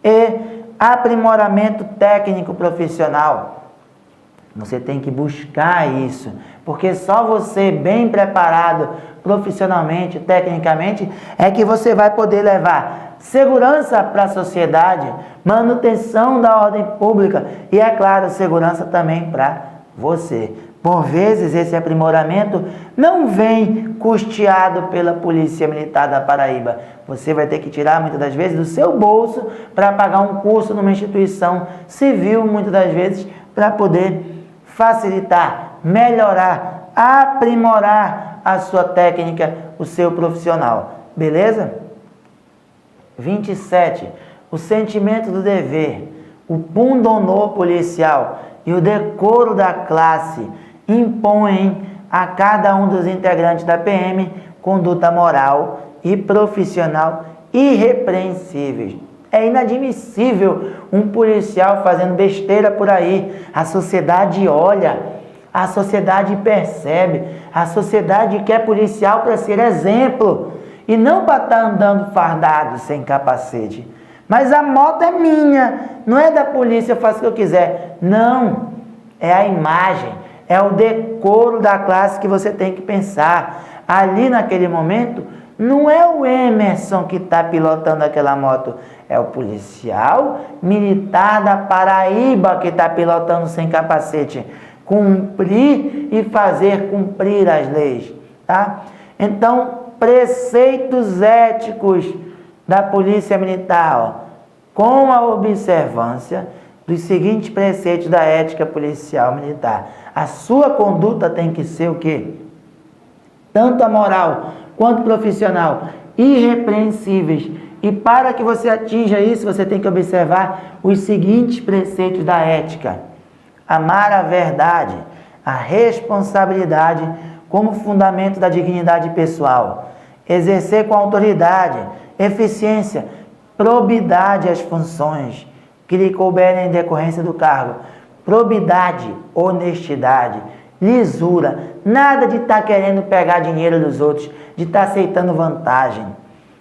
E aprimoramento técnico profissional. Você tem que buscar isso, porque só você bem preparado profissionalmente, tecnicamente, é que você vai poder levar segurança para a sociedade, manutenção da ordem pública e, é claro, segurança também para você. Por vezes, esse aprimoramento não vem custeado pela Polícia Militar da Paraíba. Você vai ter que tirar, muitas das vezes, do seu bolso para pagar um curso numa instituição civil, muitas das vezes, para poder facilitar, melhorar, aprimorar a sua técnica, o seu profissional. Beleza? 27. O sentimento do dever, o pundonor policial e o decoro da classe impõem a cada um dos integrantes da PM conduta moral e profissional irrepreensíveis. É inadmissível um policial fazendo besteira por aí. A sociedade olha, a sociedade percebe, a sociedade quer policial para ser exemplo e não para estar andando fardado sem capacete. Mas a moto é minha, não é da polícia, eu faço o que eu quiser. Não, é a imagem, é o decoro da classe que você tem que pensar. Ali naquele momento, não é o Emerson que está pilotando aquela moto, é o policial militar da Paraíba que está pilotando sem capacete. Cumprir e fazer cumprir as leis, tá? Então, preceitos éticos da Polícia Militar, ó, com a observância dos seguintes preceitos da ética policial militar. A sua conduta tem que ser o quê? Tanto a moral quanto profissional, irrepreensíveis. E para que você atinja isso, você tem que observar os seguintes preceitos da ética. Amar a verdade, a responsabilidade como fundamento da dignidade pessoal. Exercer com autoridade, eficiência, probidade as funções que lhe couberem em decorrência do cargo. Probidade, honestidade, lisura, nada de estar querendo pegar dinheiro dos outros, de estar aceitando vantagem.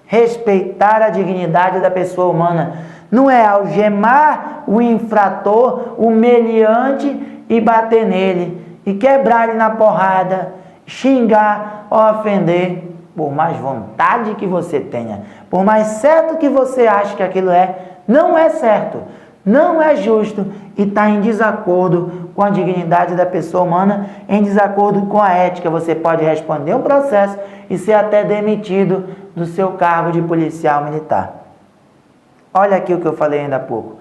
Respeitar a dignidade da pessoa humana. Não é algemar o infrator, o meliante e bater nele, e quebrar ele na porrada, xingar, ofender, por mais vontade que você tenha, por mais certo que você ache que aquilo é, não é certo, não é justo e está em desacordo com a dignidade da pessoa humana, em desacordo com a ética. Você pode responder um processo e ser até demitido do seu cargo de policial militar. Olha aqui o que eu falei ainda há pouco.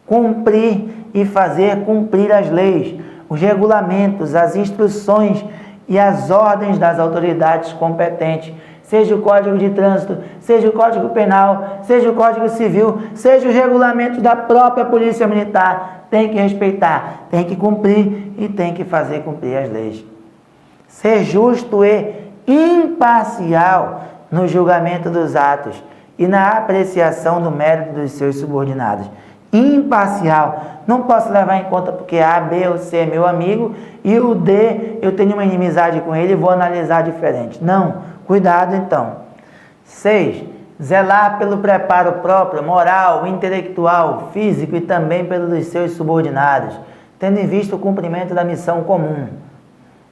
Cumprir e fazer cumprir as leis, os regulamentos, as instruções e as ordens das autoridades competentes, seja o Código de Trânsito, seja o Código Penal, seja o Código Civil, seja os regulamentos da própria Polícia Militar, tem que respeitar, tem que cumprir e tem que fazer cumprir as leis. Ser justo e imparcial no julgamento dos atos e na apreciação do mérito dos seus subordinados. Imparcial. Não posso levar em conta porque A, B ou C é meu amigo e o D eu tenho uma inimizade com ele e vou analisar diferente. Não. Cuidado então. 6. Zelar pelo preparo próprio, moral, intelectual, físico e também pelo dos seus subordinados, tendo em vista o cumprimento da missão comum.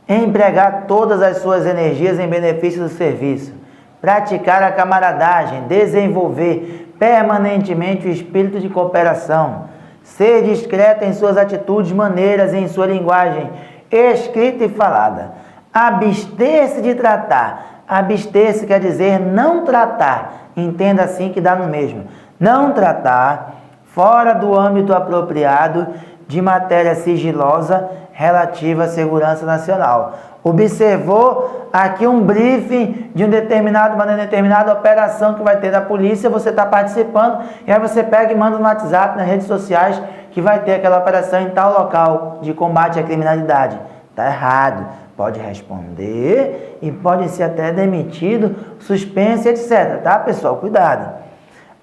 Empregar todas as suas energias em benefício do serviço. Praticar a camaradagem, desenvolver permanentemente o espírito de cooperação. Ser discreto em suas atitudes, maneiras e em sua linguagem, escrita e falada. Abster-se de tratar. Abster-se quer dizer não tratar. Entenda assim que dá no mesmo. Não tratar fora do âmbito apropriado de matéria sigilosa relativa à segurança nacional. Observou aqui um briefing de uma determinada operação que vai ter da polícia, você está participando, e aí você pega e manda no WhatsApp, nas redes sociais, que vai ter aquela operação em tal local de combate à criminalidade. Está errado. Pode responder e pode ser até demitido, suspenso, etc. Tá, pessoal? Cuidado.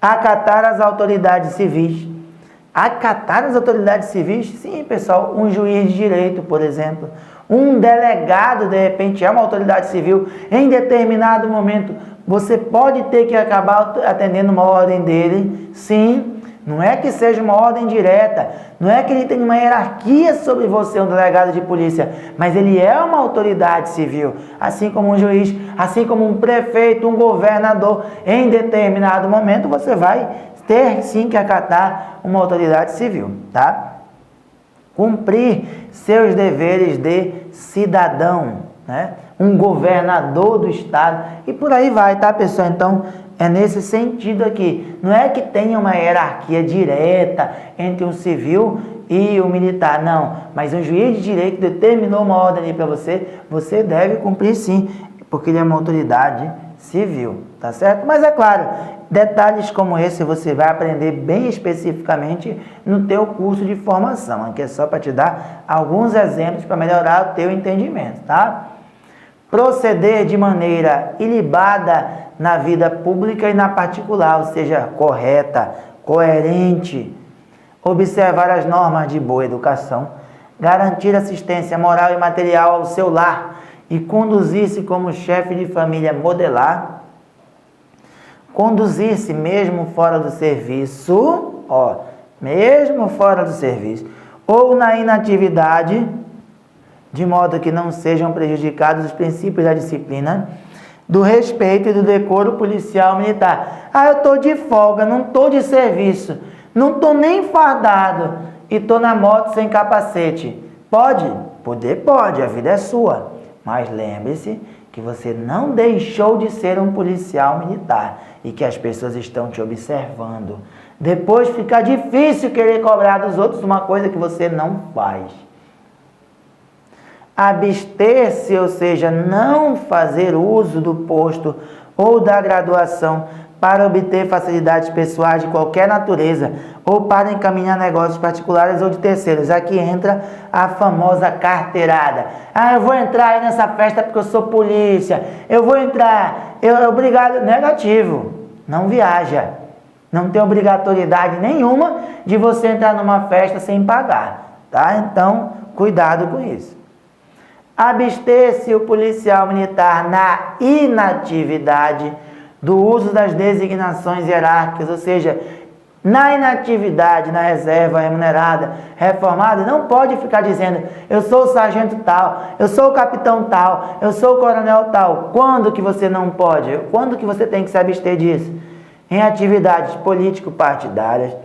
Acatar as autoridades civis. Acatar as autoridades civis? Sim, pessoal. Um juiz de direito, por exemplo. Um delegado, de repente, é uma autoridade civil. Em determinado momento, você pode ter que acabar atendendo uma ordem dele. Sim. Não é que seja uma ordem direta, não é que ele tenha uma hierarquia sobre você, um delegado de polícia, mas ele é uma autoridade civil, assim como um juiz, assim como um prefeito, um governador. Em determinado momento você vai ter sim que acatar uma autoridade civil, tá? Cumprir seus deveres de cidadão, né? Um governador do estado e por aí vai, tá, pessoal? Então, é nesse sentido aqui. Não é que tenha uma hierarquia direta entre um civil e o militar, não. Mas um juiz de direito determinou uma ordem ali para você, você deve cumprir sim, porque ele é uma autoridade civil, tá certo? Mas é claro, detalhes como esse você vai aprender bem especificamente no teu curso de formação, aqui é só para te dar alguns exemplos para melhorar o teu entendimento, tá? Proceder de maneira ilibada na vida pública e na particular, ou seja, correta, coerente, observar as normas de boa educação, garantir assistência moral e material ao seu lar e conduzir-se como chefe de família modelar, conduzir-se mesmo fora do serviço, mesmo fora do serviço, ou na inatividade, de modo que não sejam prejudicados os princípios da disciplina, do respeito e do decoro policial militar. Ah, eu estou de folga, não estou de serviço, não estou nem fardado e estou na moto sem capacete. Pode? Poder pode, a vida é sua. Mas lembre-se que você não deixou de ser um policial militar e que as pessoas estão te observando. Depois fica difícil querer cobrar dos outros uma coisa que você não faz. Abster-se, ou seja, não fazer uso do posto ou da graduação para obter facilidades pessoais de qualquer natureza ou para encaminhar negócios particulares ou de terceiros. Aqui entra a famosa carteirada. Ah, eu vou entrar aí nessa festa porque eu sou polícia. Eu vou entrar. Obrigado. Negativo. Não viaja. Não tem obrigatoriedade nenhuma de você entrar numa festa sem pagar. Tá? Então, cuidado com isso. Abster-se o policial militar na inatividade do uso das designações hierárquicas, ou seja, na inatividade, na reserva remunerada, reformada, não pode ficar dizendo, eu sou o sargento tal, eu sou o capitão tal, eu sou o coronel tal. Quando que você não pode? Quando que você tem que se abster disso? Em atividades político-partidárias,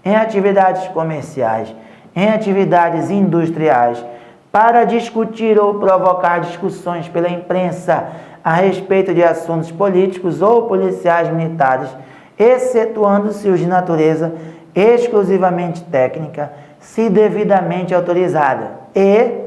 em atividades comerciais, em atividades industriais, para discutir ou provocar discussões pela imprensa a respeito de assuntos políticos ou policiais militares, excetuando-se os de natureza exclusivamente técnica, se devidamente autorizada, e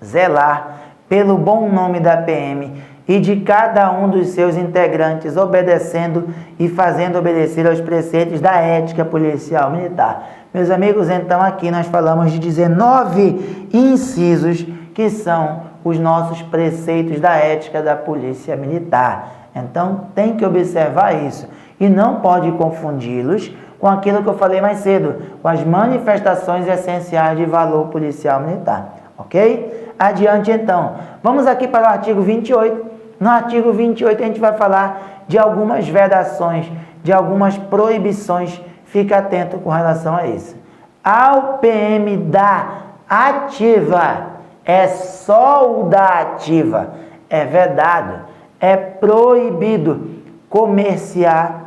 zelar pelo bom nome da PM e de cada um dos seus integrantes, obedecendo e fazendo obedecer aos preceitos da ética policial militar. Meus amigos, então aqui nós falamos de 19 incisos que são os nossos preceitos da ética da polícia militar. Então tem que observar isso e não pode confundi-los com aquilo que eu falei mais cedo, com as manifestações essenciais de valor policial militar, ok? Adiante então, vamos aqui para o artigo 28. No artigo 28 a gente vai falar de algumas vedações, de algumas proibições. Fica atento com relação a isso. Ao PM da ativa, é só o da ativa, é vedado, é proibido comerciar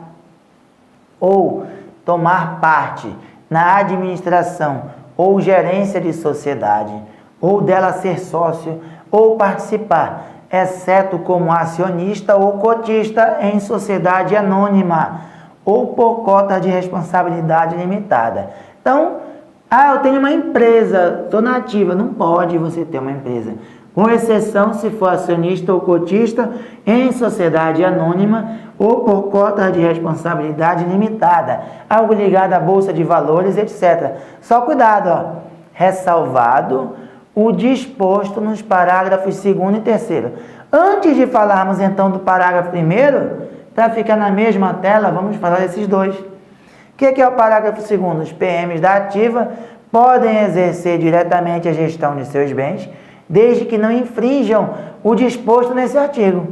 ou tomar parte na administração ou gerência de sociedade, ou dela ser sócio ou participar, exceto como acionista ou cotista em sociedade anônima ou por cota de responsabilidade limitada. Então, eu tenho uma empresa, estou na ativa, não pode você ter uma empresa, com exceção se for acionista ou cotista em sociedade anônima ou por cota de responsabilidade limitada, algo ligado à bolsa de valores, etc. Só cuidado, ressalvado o disposto nos parágrafos 2º e 3º. Antes de falarmos então do parágrafo 1º, para ficar na mesma tela, vamos falar desses dois. O que é o parágrafo 2º? Os PMs da ativa podem exercer diretamente a gestão de seus bens, desde que não infringam o disposto nesse artigo.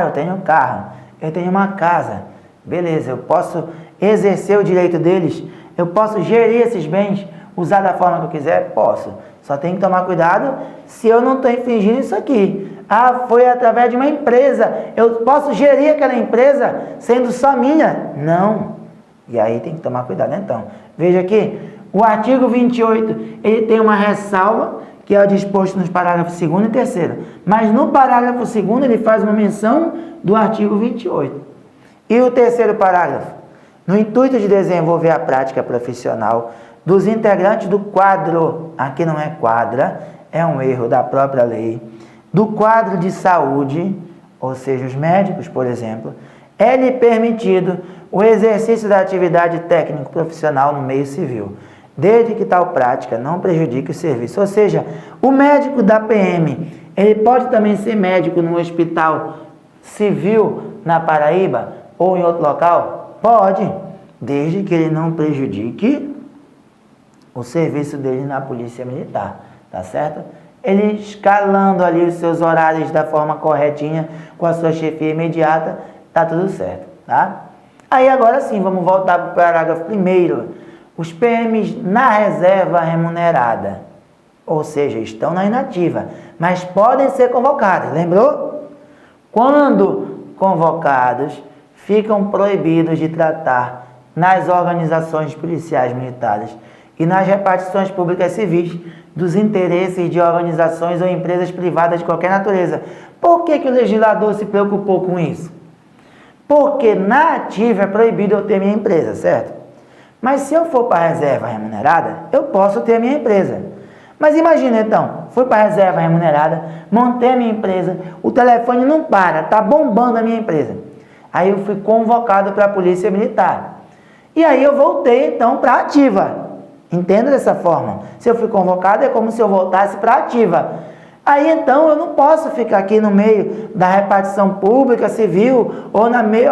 Eu tenho um carro, eu tenho uma casa, beleza, eu posso exercer o direito deles, eu posso gerir esses bens, usar da forma que eu quiser? Posso. Só tem que tomar cuidado se eu não estou infringindo isso aqui. Foi através de uma empresa. Eu posso gerir aquela empresa sendo só minha? Não. E aí tem que tomar cuidado então. Veja aqui, o artigo 28, ele tem uma ressalva, que é o disposto nos parágrafos 2º e 3º. Mas no parágrafo 2º ele faz uma menção do artigo 28. E o 3º parágrafo? No intuito de desenvolver a prática profissional dos integrantes do quadro, aqui não é quadra, é um erro da própria lei, do quadro de saúde, ou seja, os médicos, por exemplo, é-lhe permitido o exercício da atividade técnico-profissional no meio civil, desde que tal prática não prejudique o serviço. Ou seja, o médico da PM, ele pode também ser médico no hospital civil na Paraíba ou em outro local? Pode, desde que ele não prejudique o serviço dele na polícia militar, tá certo? Ele escalando ali os seus horários da forma corretinha, com a sua chefia imediata, tá tudo certo, tá? Aí agora sim, vamos voltar para o parágrafo 1º. Os PMs na reserva remunerada, ou seja, estão na inativa, mas podem ser convocados, lembrou? Quando convocados, ficam proibidos de tratar nas organizações policiais militares e nas repartições públicas civis dos interesses de organizações ou empresas privadas de qualquer natureza. Por que o legislador se preocupou com isso? Porque na ativa é proibido eu ter minha empresa, certo? Mas se eu for para a reserva remunerada, eu posso ter minha empresa. Mas imagina então, fui para a reserva remunerada, montei a minha empresa, o telefone não para, está bombando a minha empresa. Aí eu fui convocado para a polícia militar. E aí eu voltei então para a ativa. Entenda dessa forma. Se eu fui convocado, é como se eu voltasse para a ativa. Aí então eu não posso ficar aqui no meio da repartição pública, civil, ou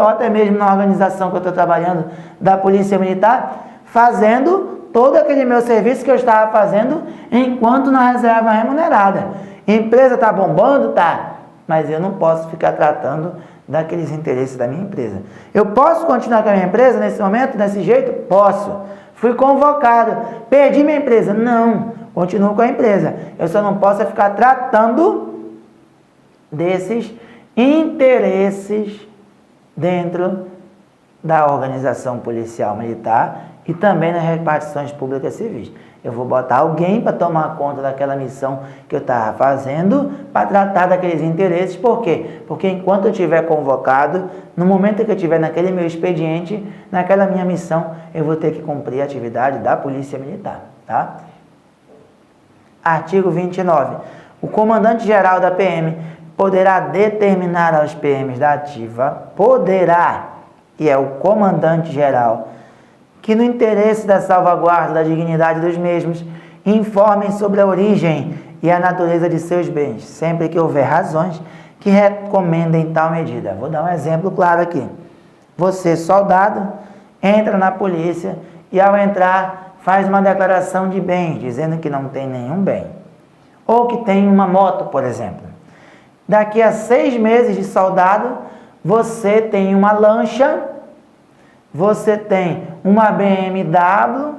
até mesmo na organização que eu estou trabalhando da Polícia Militar, fazendo todo aquele meu serviço que eu estava fazendo enquanto na reserva remunerada. A empresa está bombando? Tá. Mas eu não posso ficar tratando daqueles interesses da minha empresa. Eu posso continuar com a minha empresa nesse momento, desse jeito? Posso. Fui convocado. Perdi minha empresa? Não. Continuo com a empresa. Eu só não posso ficar tratando desses interesses dentro da organização policial militar e também nas repartições públicas civis. Eu vou botar alguém para tomar conta daquela missão que eu estava fazendo para tratar daqueles interesses. Por quê? Porque enquanto eu estiver convocado, no momento que eu estiver naquele meu expediente, naquela minha missão, eu vou ter que cumprir a atividade da Polícia Militar, tá? Artigo 29. o comandante-geral da PM poderá determinar aos PMs da ativa, e é o comandante-geral, que no interesse da salvaguarda da dignidade dos mesmos, informem sobre a origem e a natureza de seus bens, sempre que houver razões que recomendem tal medida. Vou dar um exemplo claro aqui. Você, soldado, entra na polícia e ao entrar faz uma declaração de bens, dizendo que não tem nenhum bem. Ou que tem uma moto, por exemplo. Daqui a 6 meses de soldado, você tem uma lancha, você tem uma BMW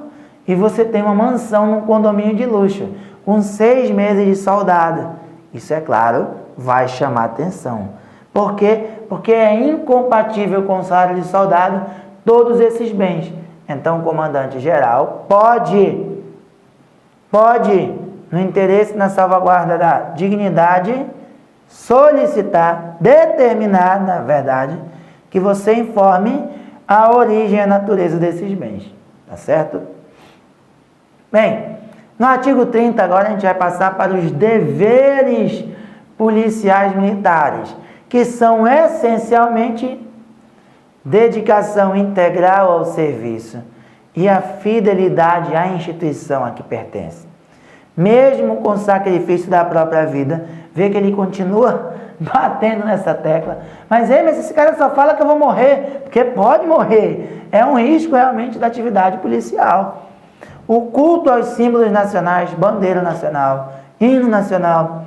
e você tem uma mansão num condomínio de luxo, com 6 meses de soldado. Isso, é claro, vai chamar atenção. Por quê? Porque é incompatível com o salário de soldado todos esses bens. Então, o comandante-geral pode, no interesse na salvaguarda da dignidade, solicitar, determinar, na verdade, que você informe a origem e a natureza desses bens. Tá certo? Bem, no artigo 30, agora a gente vai passar para os deveres policiais militares, que são essencialmente dedicação integral ao serviço e a fidelidade à instituição a que pertence. Mesmo com o sacrifício da própria vida, vê que ele continua batendo nessa tecla. Mas esse cara só fala que eu vou morrer, porque pode morrer. É um risco realmente da atividade policial. O culto aos símbolos nacionais, bandeira nacional, hino nacional,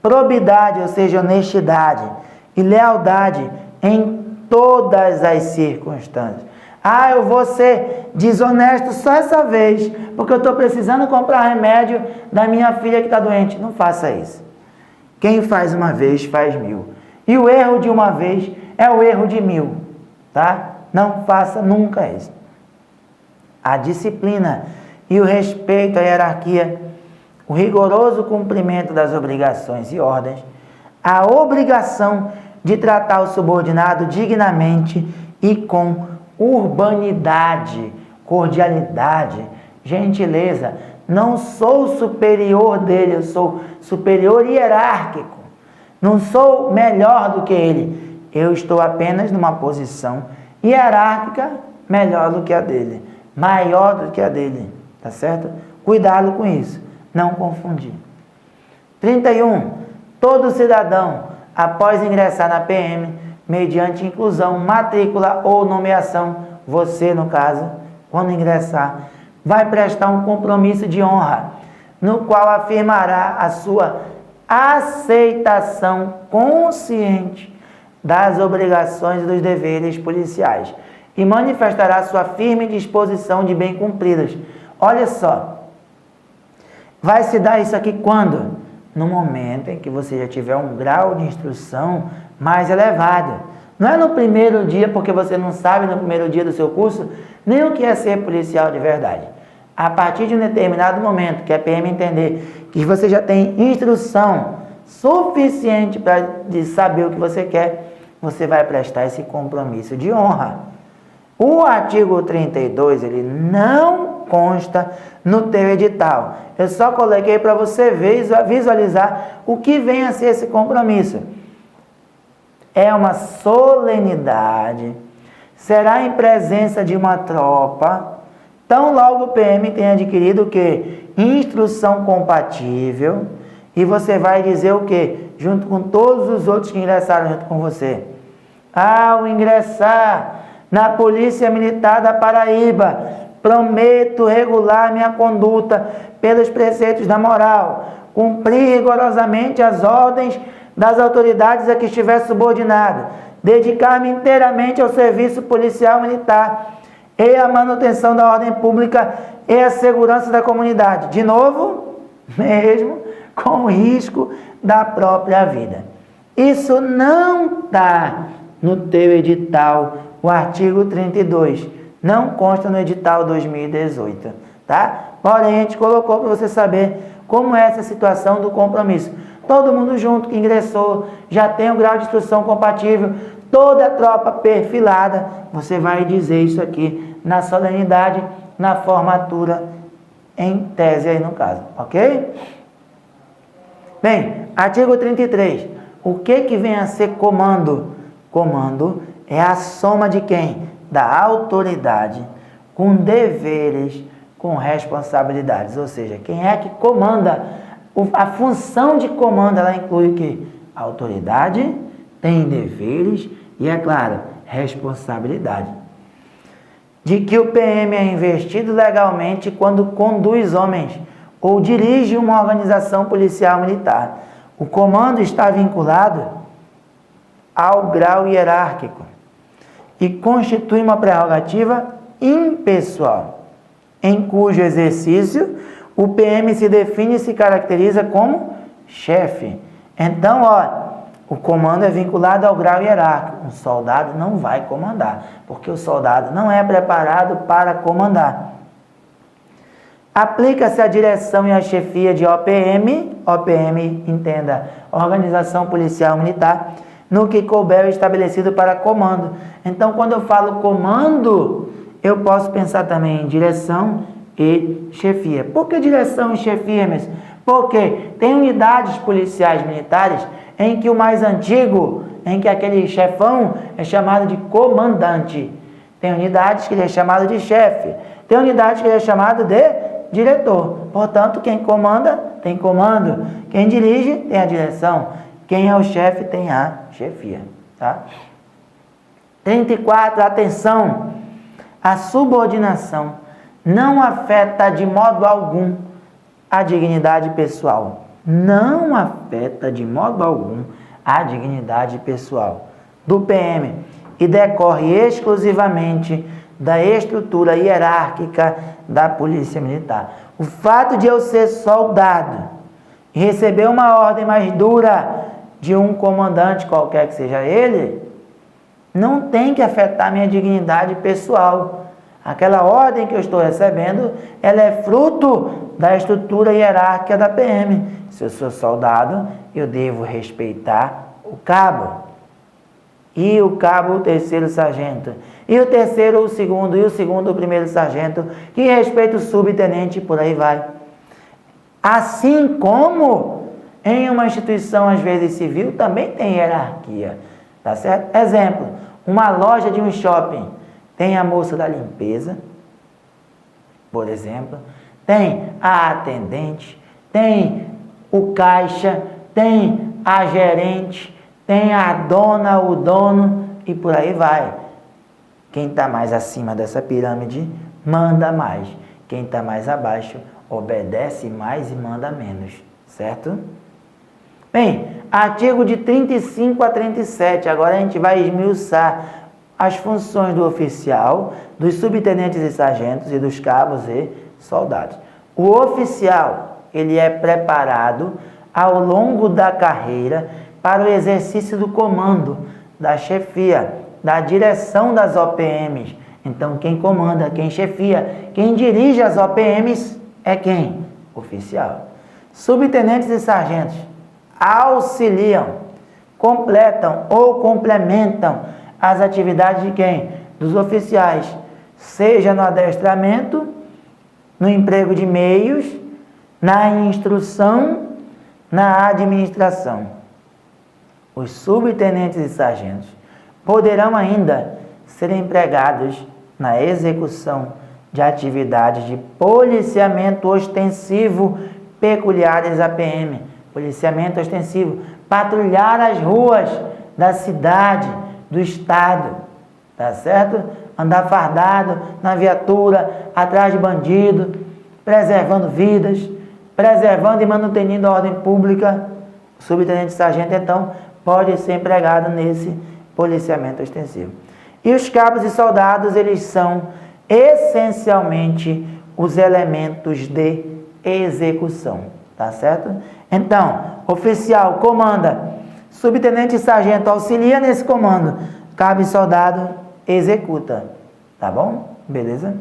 probidade, ou seja, honestidade e lealdade em todas as circunstâncias. Eu vou ser desonesto só essa vez, porque eu estou precisando comprar remédio da minha filha que está doente. Não faça isso. Quem faz uma vez, faz 1000. E o erro de uma vez é o erro de 1000. Tá? Não faça nunca isso. A disciplina e o respeito à hierarquia, o rigoroso cumprimento das obrigações e ordens, a obrigação de tratar o subordinado dignamente e com urbanidade, cordialidade, gentileza. Não sou superior dele, eu sou superior hierárquico. Não sou melhor do que ele. Eu estou apenas numa posição hierárquica melhor do que a dele, maior do que a dele. Tá certo? Cuidado com isso, não confundir. 31. Todo cidadão, após ingressar na PM, mediante inclusão, matrícula ou nomeação, você, no caso, quando ingressar, vai prestar um compromisso de honra, no qual afirmará a sua aceitação consciente das obrigações e dos deveres policiais e manifestará sua firme disposição de bem cumpridas. Olha só, vai se dar isso aqui quando? No momento em que você já tiver um grau de instrução mais elevado. Não é no primeiro dia, porque você não sabe no primeiro dia do seu curso nem o que é ser policial de verdade. A partir de um determinado momento que a PM entender que você já tem instrução suficiente para saber o que você quer, você vai prestar esse compromisso de honra. O artigo 32, ele não consta no teu edital. Eu só coloquei para você visualizar o que vem a ser esse compromisso. É uma solenidade, será em presença de uma tropa, tão logo o PM tenha adquirido o quê? Instrução compatível, e você vai dizer o quê? Junto com todos os outros que ingressaram junto com você. Ao ingressar na Polícia Militar da Paraíba, prometo regular minha conduta pelos preceitos da moral, cumprir rigorosamente as ordens das autoridades a que estiver subordinado, dedicar-me inteiramente ao serviço policial militar e à manutenção da ordem pública e à segurança da comunidade. De novo, mesmo com o risco da própria vida. Isso não está no teu edital, o artigo 32. Não consta no edital 2018, tá? Porém, a gente colocou para você saber como é essa situação do compromisso. Todo mundo junto que ingressou, já tem o grau de instrução compatível, toda a tropa perfilada, você vai dizer isso aqui na solenidade, na formatura, em tese aí no caso, ok? Bem, artigo 33. O que vem a ser comando? Comando é a soma de quem? Da autoridade, com deveres, com responsabilidades. Ou seja, quem é que comanda? A função de comando, ela inclui o quê? A autoridade, tem deveres e, é claro, responsabilidade. De que o PM é investido legalmente quando conduz homens ou dirige uma organização policial militar. O comando está vinculado ao grau hierárquico e constitui uma prerrogativa impessoal, em cujo exercício o PM se define e se caracteriza como chefe. Então, o comando é vinculado ao grau hierárquico. Um soldado não vai comandar, porque o soldado não é preparado para comandar. Aplica-se a direção e a chefia de OPM, entenda, Organização Policial Militar, no que couber estabelecido para comando. Então, quando eu falo comando, eu posso pensar também em direção e chefia. Por que direção e chefia, mesmo? Porque tem unidades policiais militares em que o mais antigo, em que aquele chefão é chamado de comandante. Tem unidades que ele é chamado de chefe. Tem unidades que ele é chamado de diretor. Portanto, quem comanda tem comando. Quem dirige tem a direção. Quem é o chefe tem a chefia. Tá? 34. Atenção. A subordinação não afeta de modo algum a dignidade pessoal. Não afeta de modo algum a dignidade pessoal do PM e decorre exclusivamente da estrutura hierárquica da Polícia Militar. O fato de eu ser soldado e receber uma ordem mais dura de um comandante, qualquer que seja ele, não tem que afetar minha dignidade pessoal. Aquela ordem que eu estou recebendo, ela é fruto da estrutura hierárquica da PM. Se eu sou soldado, eu devo respeitar o cabo. E o cabo, o terceiro sargento. E o terceiro, o segundo. E o segundo, o primeiro sargento. Que respeita o subtenente e por aí vai. Assim como em uma instituição, às vezes, civil, também tem hierarquia. Tá certo? Exemplo, uma loja de um shopping. Tem a moça da limpeza, por exemplo. Tem a atendente. Tem o caixa. Tem a gerente. Tem a dona, o dono e por aí vai. Quem está mais acima dessa pirâmide manda mais. Quem está mais abaixo obedece mais e manda menos. Certo? Bem, artigo de 35 a 37. Agora a gente vai esmiuçar as funções do oficial, dos subtenentes e sargentos e dos cabos e soldados. O oficial, ele é preparado ao longo da carreira para o exercício do comando, da chefia, da direção das OPMs. Então, quem comanda, quem chefia, quem dirige as OPMs é quem? Oficial. Subtenentes e sargentos auxiliam, completam ou complementam as atividades de quem? Dos oficiais, seja no adestramento, no emprego de meios, na instrução, na administração. Os subtenentes e sargentos poderão ainda ser empregados na execução de atividades de policiamento ostensivo peculiares à PM. Policiamento ostensivo, patrulhar as ruas da cidade, do estado, tá certo? Andar fardado na viatura, atrás de bandido, preservando vidas, preservando e mantendo a ordem pública. O subtenente e sargento, então, pode ser empregado nesse policiamento ostensivo. E os cabos e soldados, eles são essencialmente os elementos de execução, tá certo? Então, oficial comanda, subtenente e sargento auxilia nesse comando, cabo e soldado executa, tá bom? Beleza?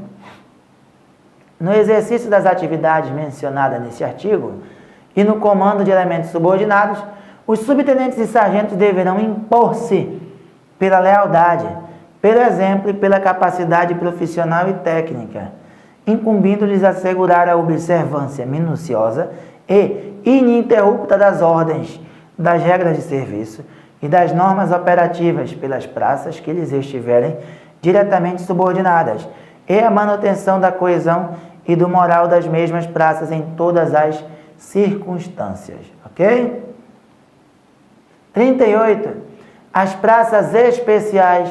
No exercício das atividades mencionadas nesse artigo e no comando de elementos subordinados, os subtenentes e sargentos deverão impor-se pela lealdade, pelo exemplo e pela capacidade profissional e técnica, incumbindo-lhes assegurar a observância minuciosa e ininterrupta das ordens, das regras de serviço e das normas operativas pelas praças que lhes estiverem diretamente subordinadas, e a manutenção da coesão e do moral das mesmas praças em todas as circunstâncias, ok? 38. As praças especiais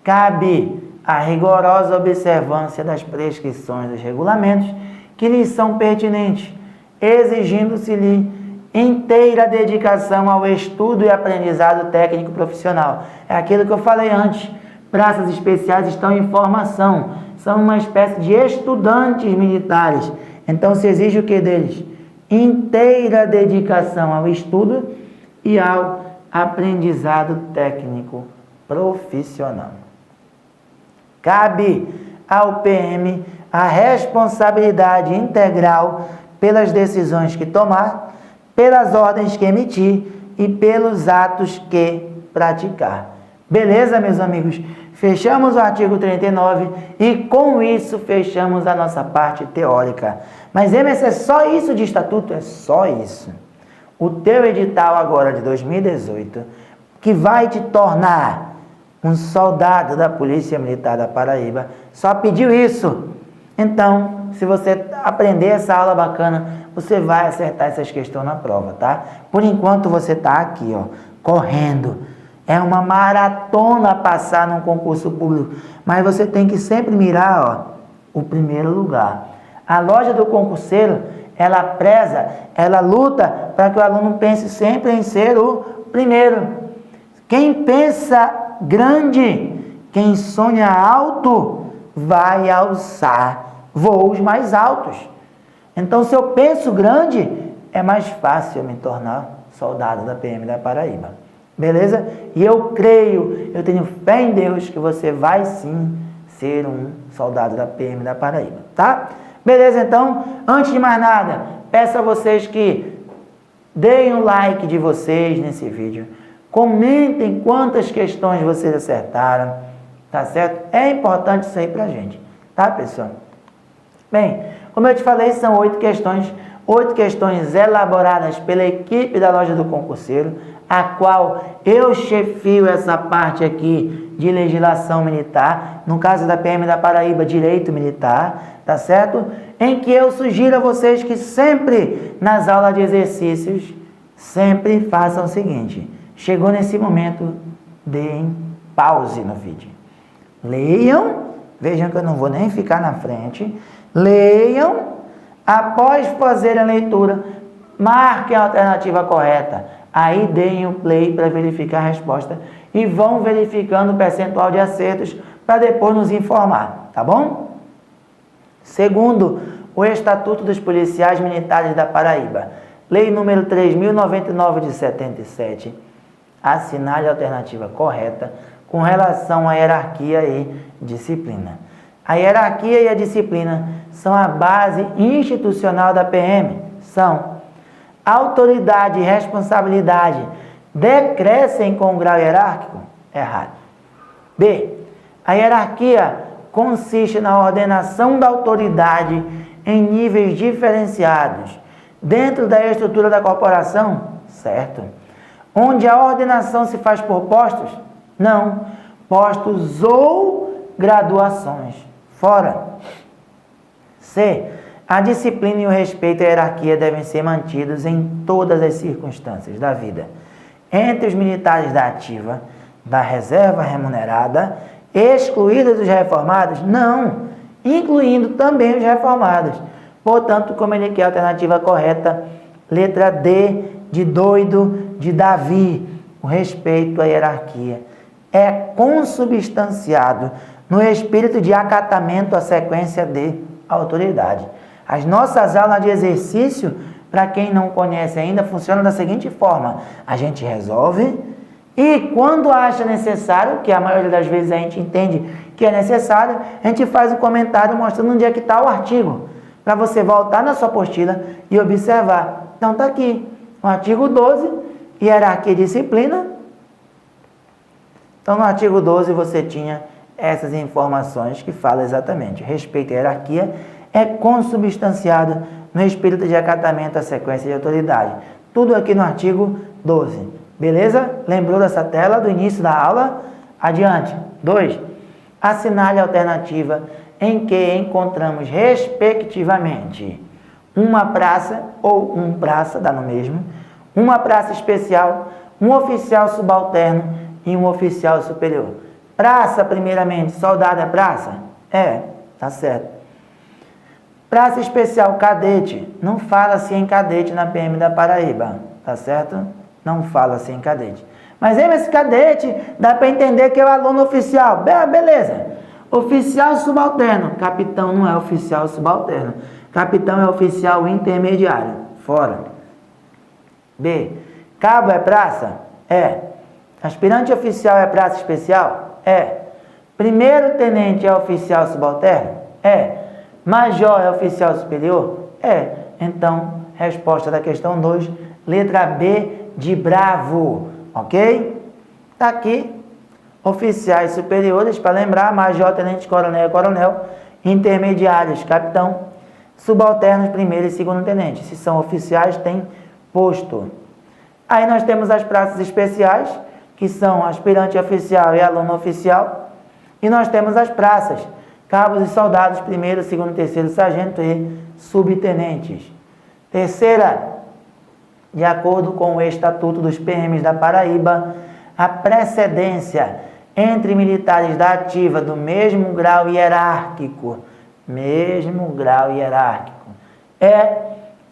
cabe a rigorosa observância das prescrições dos regulamentos que lhes são pertinentes, exigindo-se-lhe inteira dedicação ao estudo e aprendizado técnico profissional. É aquilo que eu falei antes. Praças especiais estão em formação, são uma espécie de estudantes militares. Então se exige o que deles? Inteira dedicação ao estudo e ao aprendizado técnico profissional. Cabe ao PM a responsabilidade integral pelas decisões que tomar, pelas ordens que emitir e pelos atos que praticar. Beleza, meus amigos? Fechamos o artigo 39 e com isso fechamos a nossa parte teórica. Mas, Emerson, é só isso de estatuto? É só isso. O teu edital agora de 2018, que vai te tornar um soldado da Polícia Militar da Paraíba, só pediu isso. Então, se você aprender essa aula bacana, você vai acertar essas questões na prova, tá? Por enquanto você está aqui, ó, correndo. É uma maratona passar num concurso público, mas você tem que sempre mirar, ó, o primeiro lugar. A loja do concurseiro, ela preza, ela luta para que o aluno pense sempre em ser o primeiro. Quem pensa grande, quem sonha alto, vai alçar voos mais altos. Então, se eu penso grande, é mais fácil eu me tornar soldado da PM da Paraíba. Beleza? E eu creio, eu tenho fé em Deus que você vai sim ser um soldado da PM da Paraíba, tá? Beleza, então, antes de mais nada, peço a vocês que deem o like de vocês nesse vídeo, comentem quantas questões vocês acertaram, tá certo? É importante isso aí pra gente, tá, pessoal? Bem, como eu te falei, são 8 questões elaboradas pela equipe da Loja do Concurseiro, a qual eu chefio essa parte aqui de legislação militar, no caso da PM da Paraíba, direito militar, tá certo? Em que eu sugiro a vocês que sempre, nas aulas de exercícios, sempre façam o seguinte: chegou nesse momento, deem pause no vídeo. Leiam, vejam que eu não vou nem ficar na frente, leiam, após fazer a leitura, marquem a alternativa correta. Aí deem o play para verificar a resposta e vão verificando o percentual de acertos para depois nos informar, tá bom? Segundo o Estatuto dos Policiais Militares da Paraíba, Lei número 3.099 de 77, assinale a alternativa correta com relação à hierarquia e disciplina. A hierarquia e a disciplina são a base institucional da PM, são autoridade e responsabilidade decrescem com o grau hierárquico? Errado. B. A hierarquia consiste na ordenação da autoridade em níveis diferenciados dentro da estrutura da corporação? Certo. Onde a ordenação se faz por postos? Não. Postos ou graduações. Fora. C. A disciplina e o respeito à hierarquia devem ser mantidos em todas as circunstâncias da vida. Entre os militares da ativa, da reserva remunerada, excluídos os reformados? Não, incluindo também os reformados. Portanto, como ele quer a alternativa correta, letra D, de doido, de Davi, o respeito à hierarquia é consubstanciado no espírito de acatamento à sequência de autoridade. As nossas aulas de exercício, para quem não conhece ainda, funcionam da seguinte forma: a gente resolve e quando acha necessário, que a maioria das vezes a gente entende que é necessário, a gente faz um comentário mostrando onde é que está o artigo, para você voltar na sua apostila e observar. Então está aqui, o artigo 12, hierarquia e disciplina. Então no artigo 12 você tinha essas informações que falam exatamente: respeito à hierarquia é consubstanciado no espírito de acatamento à sequência de autoridade. Tudo aqui no artigo 12. Beleza? Lembrou dessa tela do início da aula? Adiante. 2. Assinale a alternativa em que encontramos, respectivamente, uma praça ou um praça, dá no mesmo, uma praça especial, um oficial subalterno e um oficial superior. Praça, primeiramente, soldado é praça? É, tá certo. Praça especial, cadete. Não fala-se em cadete na PM da Paraíba, tá certo? Não fala-se em cadete. Mas esse cadete dá para entender que é o aluno oficial. Beleza. Oficial subalterno. Capitão não é oficial subalterno. Capitão é oficial intermediário. Fora. B. Cabo é praça? É. Aspirante oficial é praça especial? É. Primeiro tenente é oficial subalterno? É. Major é oficial superior? É. Então, resposta da questão 2, letra B de bravo. Ok? Está aqui. Oficiais superiores, para lembrar, major, tenente, coronel, coronel. Intermediários, capitão. Subalternos, primeiro e segundo tenente. Se são oficiais, tem posto. Aí nós temos as praças especiais, que são aspirante oficial e aluno oficial. E nós temos as praças, cabos e soldados, primeiro, segundo, terceiro, sargento e subtenentes. Terceira, de acordo com o Estatuto dos PMs da Paraíba, a precedência entre militares da ativa do mesmo grau hierárquico, é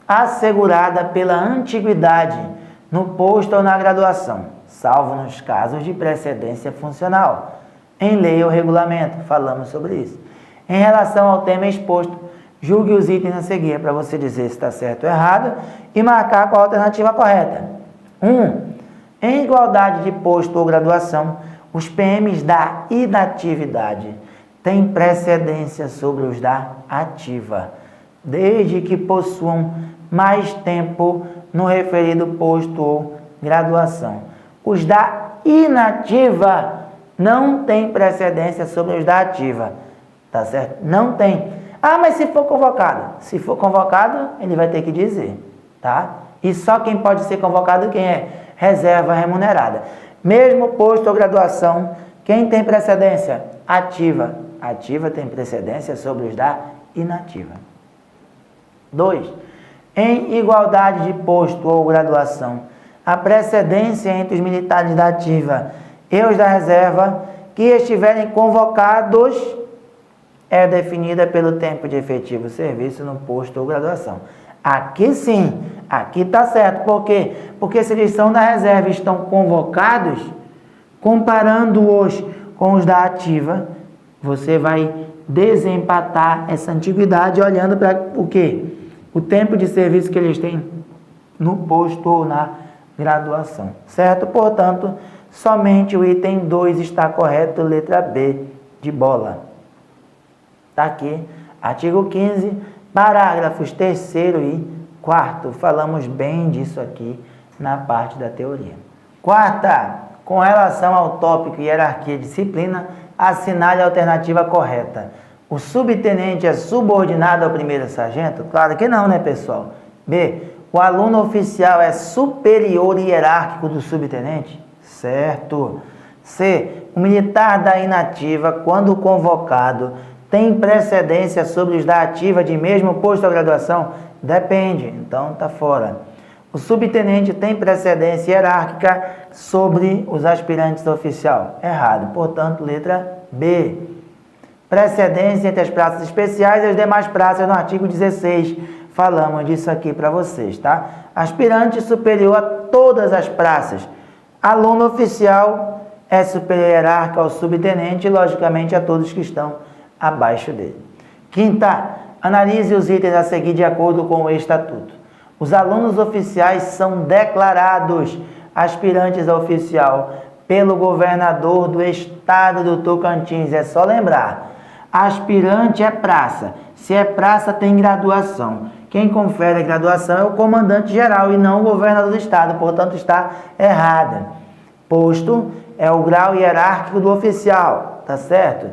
assegurada pela antiguidade no posto ou na graduação, salvo nos casos de precedência funcional. Em lei ou regulamento, falamos sobre isso. Em relação ao tema exposto, julgue os itens a seguir para você dizer se está certo ou errado e marcar qual a alternativa correta. 1. Em igualdade de posto ou graduação, os PMs da inatividade têm precedência sobre os da ativa, desde que possuam mais tempo no referido posto ou graduação. Os da inativa não têm precedência sobre os da ativa, tá certo? Não tem. Ah, mas se for convocado? Se for convocado, ele vai ter que dizer, tá? E só quem pode ser convocado, quem é? Reserva remunerada. Mesmo posto ou graduação, quem tem precedência? Ativa. Ativa tem precedência sobre os da inativa. 2. Em igualdade de posto ou graduação, a precedência entre os militares da ativa e os da reserva que estiverem convocados é definida pelo tempo de efetivo serviço no posto ou graduação. Aqui sim, aqui está certo. Por quê? Porque se eles são da reserva e estão convocados, comparando-os com os da ativa, você vai desempatar essa antiguidade olhando para o quê? O tempo de serviço que eles têm no posto ou na graduação. Certo? Portanto, somente o item 2 está correto, letra B de bola. Está aqui, artigo 15, parágrafos 3º e 4º. Falamos bem disso aqui na parte da teoria. 4ª, com relação ao tópico hierarquia e disciplina, assinale a alternativa correta. O subtenente é subordinado ao primeiro sargento? Claro que não, né, pessoal? B, o aluno oficial é superior hierárquico do subtenente? Certo. C, o militar da inativa, quando convocado, tem precedência sobre os da ativa de mesmo posto ou graduação? Depende, então está fora. O subtenente tem precedência hierárquica sobre os aspirantes oficial? Errado, portanto, letra B. Precedência entre as praças especiais e as demais praças no artigo 16. Falamos disso aqui para vocês, tá? Aspirante superior a todas as praças. Aluno oficial é superior hierárquico ao subtenente e, logicamente, a todos que estão abaixo dele. 5ª, analise os itens a seguir de acordo com o Estatuto. Os alunos oficiais são declarados aspirantes a oficial pelo governador do estado do Tocantins. É só lembrar, aspirante é praça. Se é praça, tem graduação. Quem confere a graduação é o comandante geral e não o governador do estado, portanto está errada. Posto é o grau hierárquico do oficial, tá certo?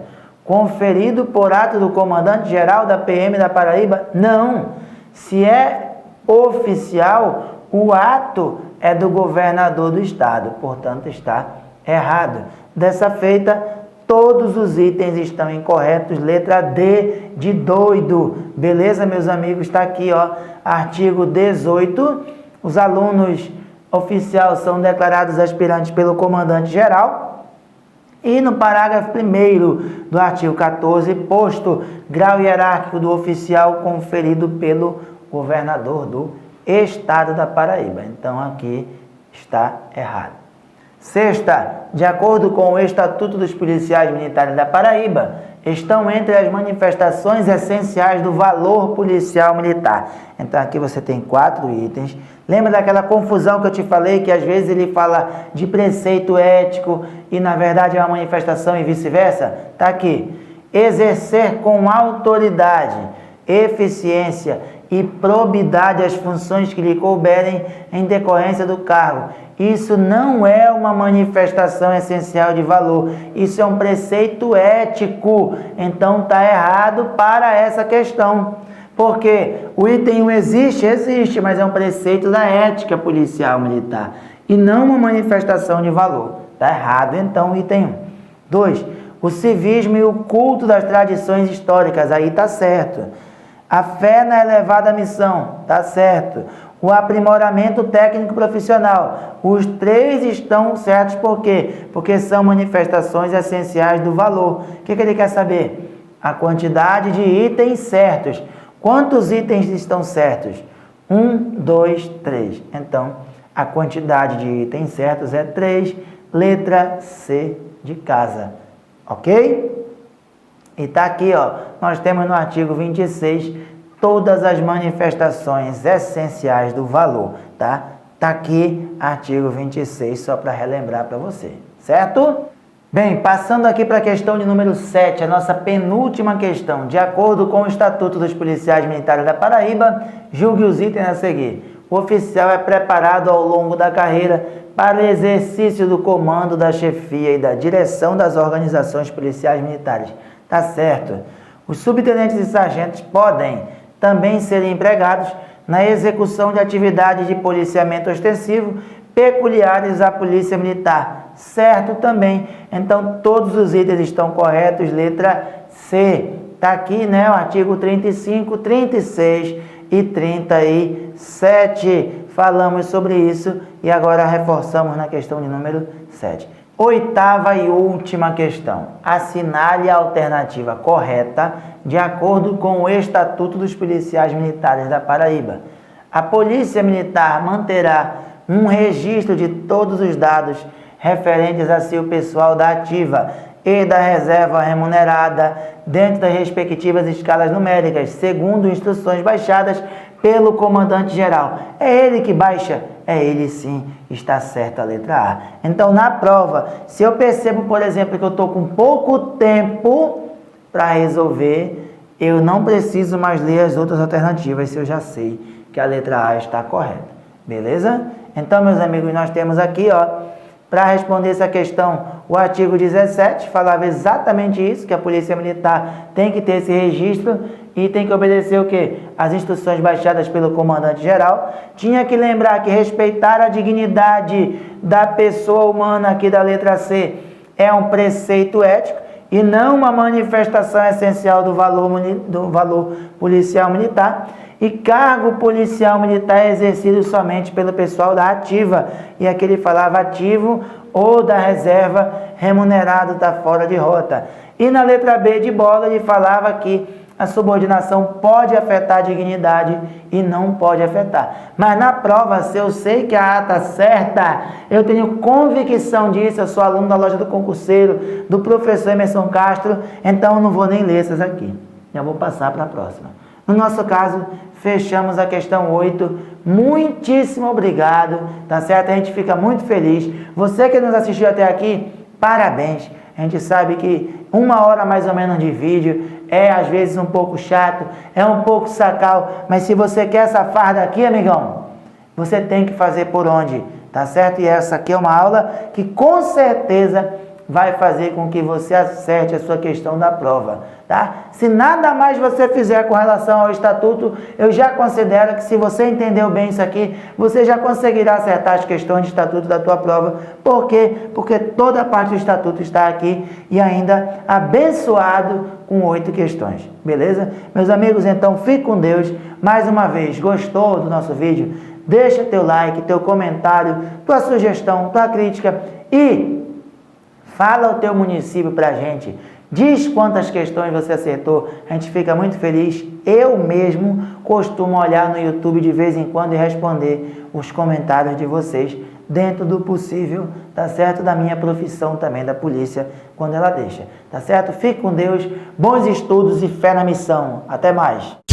conferido por ato do comandante-geral da PM da Paraíba? Não. Se é oficial, o ato é do governador do estado, portanto está errado. Dessa feita, todos os itens estão incorretos, letra D de doido. Beleza, meus amigos? Está aqui, ó, artigo 18. Os alunos oficiais são declarados aspirantes pelo comandante-geral. E no parágrafo 1º do artigo 14, posto grau hierárquico do oficial conferido pelo governador do estado da Paraíba. Então, aqui está errado. Sexta, de acordo com o Estatuto dos Policiais Militares da Paraíba, estão entre as manifestações essenciais do valor policial militar. Então, aqui você tem 4 itens. Lembra daquela confusão que eu te falei, que às vezes ele fala de preceito ético e, na verdade, é uma manifestação e vice-versa? Está aqui. Exercer com autoridade, eficiência e probidade as funções que lhe couberem em decorrência do cargo. Isso não é uma manifestação essencial de valor, isso é um preceito ético. Então está errado para essa questão. Porque o item 1 existe, mas é um preceito da ética policial militar e não uma manifestação de valor. Está errado, então, o item 1. 2. O civismo e o culto das tradições históricas, aí está certo. A fé na elevada missão, está certo. O aprimoramento técnico profissional, os 3 estão certos, por quê? Porque são manifestações essenciais do valor. O que ele quer saber? A quantidade de itens certos. Quantos itens estão certos? 1, 2, 3. Então, a quantidade de itens certos é 3, letra C de casa. Ok? E está aqui, ó, nós temos no artigo 26 todas as manifestações essenciais do valor, tá? Está aqui, artigo 26, só para relembrar para você, certo? Bem, passando aqui para a questão de número 7, a nossa penúltima questão. De acordo com o Estatuto dos Policiais Militares da Paraíba, julgue os itens a seguir. O oficial é preparado ao longo da carreira para o exercício do comando, da chefia e da direção das organizações policiais militares. Tá certo. Os subtenentes e sargentos podem também ser empregados na execução de atividades de policiamento ostensivo peculiares à Polícia Militar. Certo também. Então, todos os itens estão corretos. Letra C. Está aqui, né? O artigo 35, 36 e 37. Falamos sobre isso e agora reforçamos na questão de número 7. Oitava e última questão. Assinale a alternativa correta de acordo com o Estatuto dos Policiais Militares da Paraíba. A Polícia Militar manterá um registro de todos os dados referentes a seu pessoal da ativa e da reserva remunerada dentro das respectivas escalas numéricas, segundo instruções baixadas pelo comandante-geral. É ele que baixa? É ele sim, está certa a letra A. Então, na prova, se eu percebo, por exemplo, que eu estou com pouco tempo para resolver, eu não preciso mais ler as outras alternativas, se eu já sei que a letra A está correta. Beleza? Então, meus amigos, nós temos aqui, ó, para responder essa questão, o artigo 17 falava exatamente isso, que a Polícia Militar tem que ter esse registro e tem que obedecer o quê? As instruções baixadas pelo comandante-geral. Tinha que lembrar que respeitar a dignidade da pessoa humana, aqui da letra C, é um preceito ético e não uma manifestação essencial do valor policial militar. E cargo policial militar é exercido somente pelo pessoal da ativa. E aqui ele falava ativo ou da reserva remunerado, está fora de rota. E na letra B de bola ele falava que a subordinação pode afetar a dignidade e não pode afetar. Mas na prova, se eu sei que a A está certa, eu tenho convicção disso, eu sou aluno da loja do concurseiro, do professor Emerson Castro, então eu não vou nem ler essas aqui. Já vou passar para a próxima. No nosso caso, fechamos a questão 8. Muitíssimo obrigado, tá certo? A gente fica muito feliz. Você que nos assistiu até aqui, parabéns. A gente sabe que 1 hora mais ou menos de vídeo é às vezes um pouco chato, é um pouco sacal, mas se você quer essa farda aqui, amigão, você tem que fazer por onde, tá certo? E essa aqui é uma aula que com certeza vai fazer com que você acerte a sua questão da prova, tá? Se nada mais você fizer com relação ao estatuto, eu já considero que se você entendeu bem isso aqui, você já conseguirá acertar as questões de estatuto da tua prova. Por quê? Porque toda a parte do estatuto está aqui e ainda abençoado com 8 questões, beleza? Meus amigos, então fique com Deus. Mais uma vez, gostou do nosso vídeo? Deixa teu like, teu comentário, tua sugestão, tua crítica e fala o teu município pra gente. Diz quantas questões você acertou. A gente fica muito feliz. Eu mesmo costumo olhar no YouTube de vez em quando e responder os comentários de vocês dentro do possível, tá certo? Da minha profissão também, da polícia, quando ela deixa, tá certo? Fique com Deus, bons estudos e fé na missão. Até mais!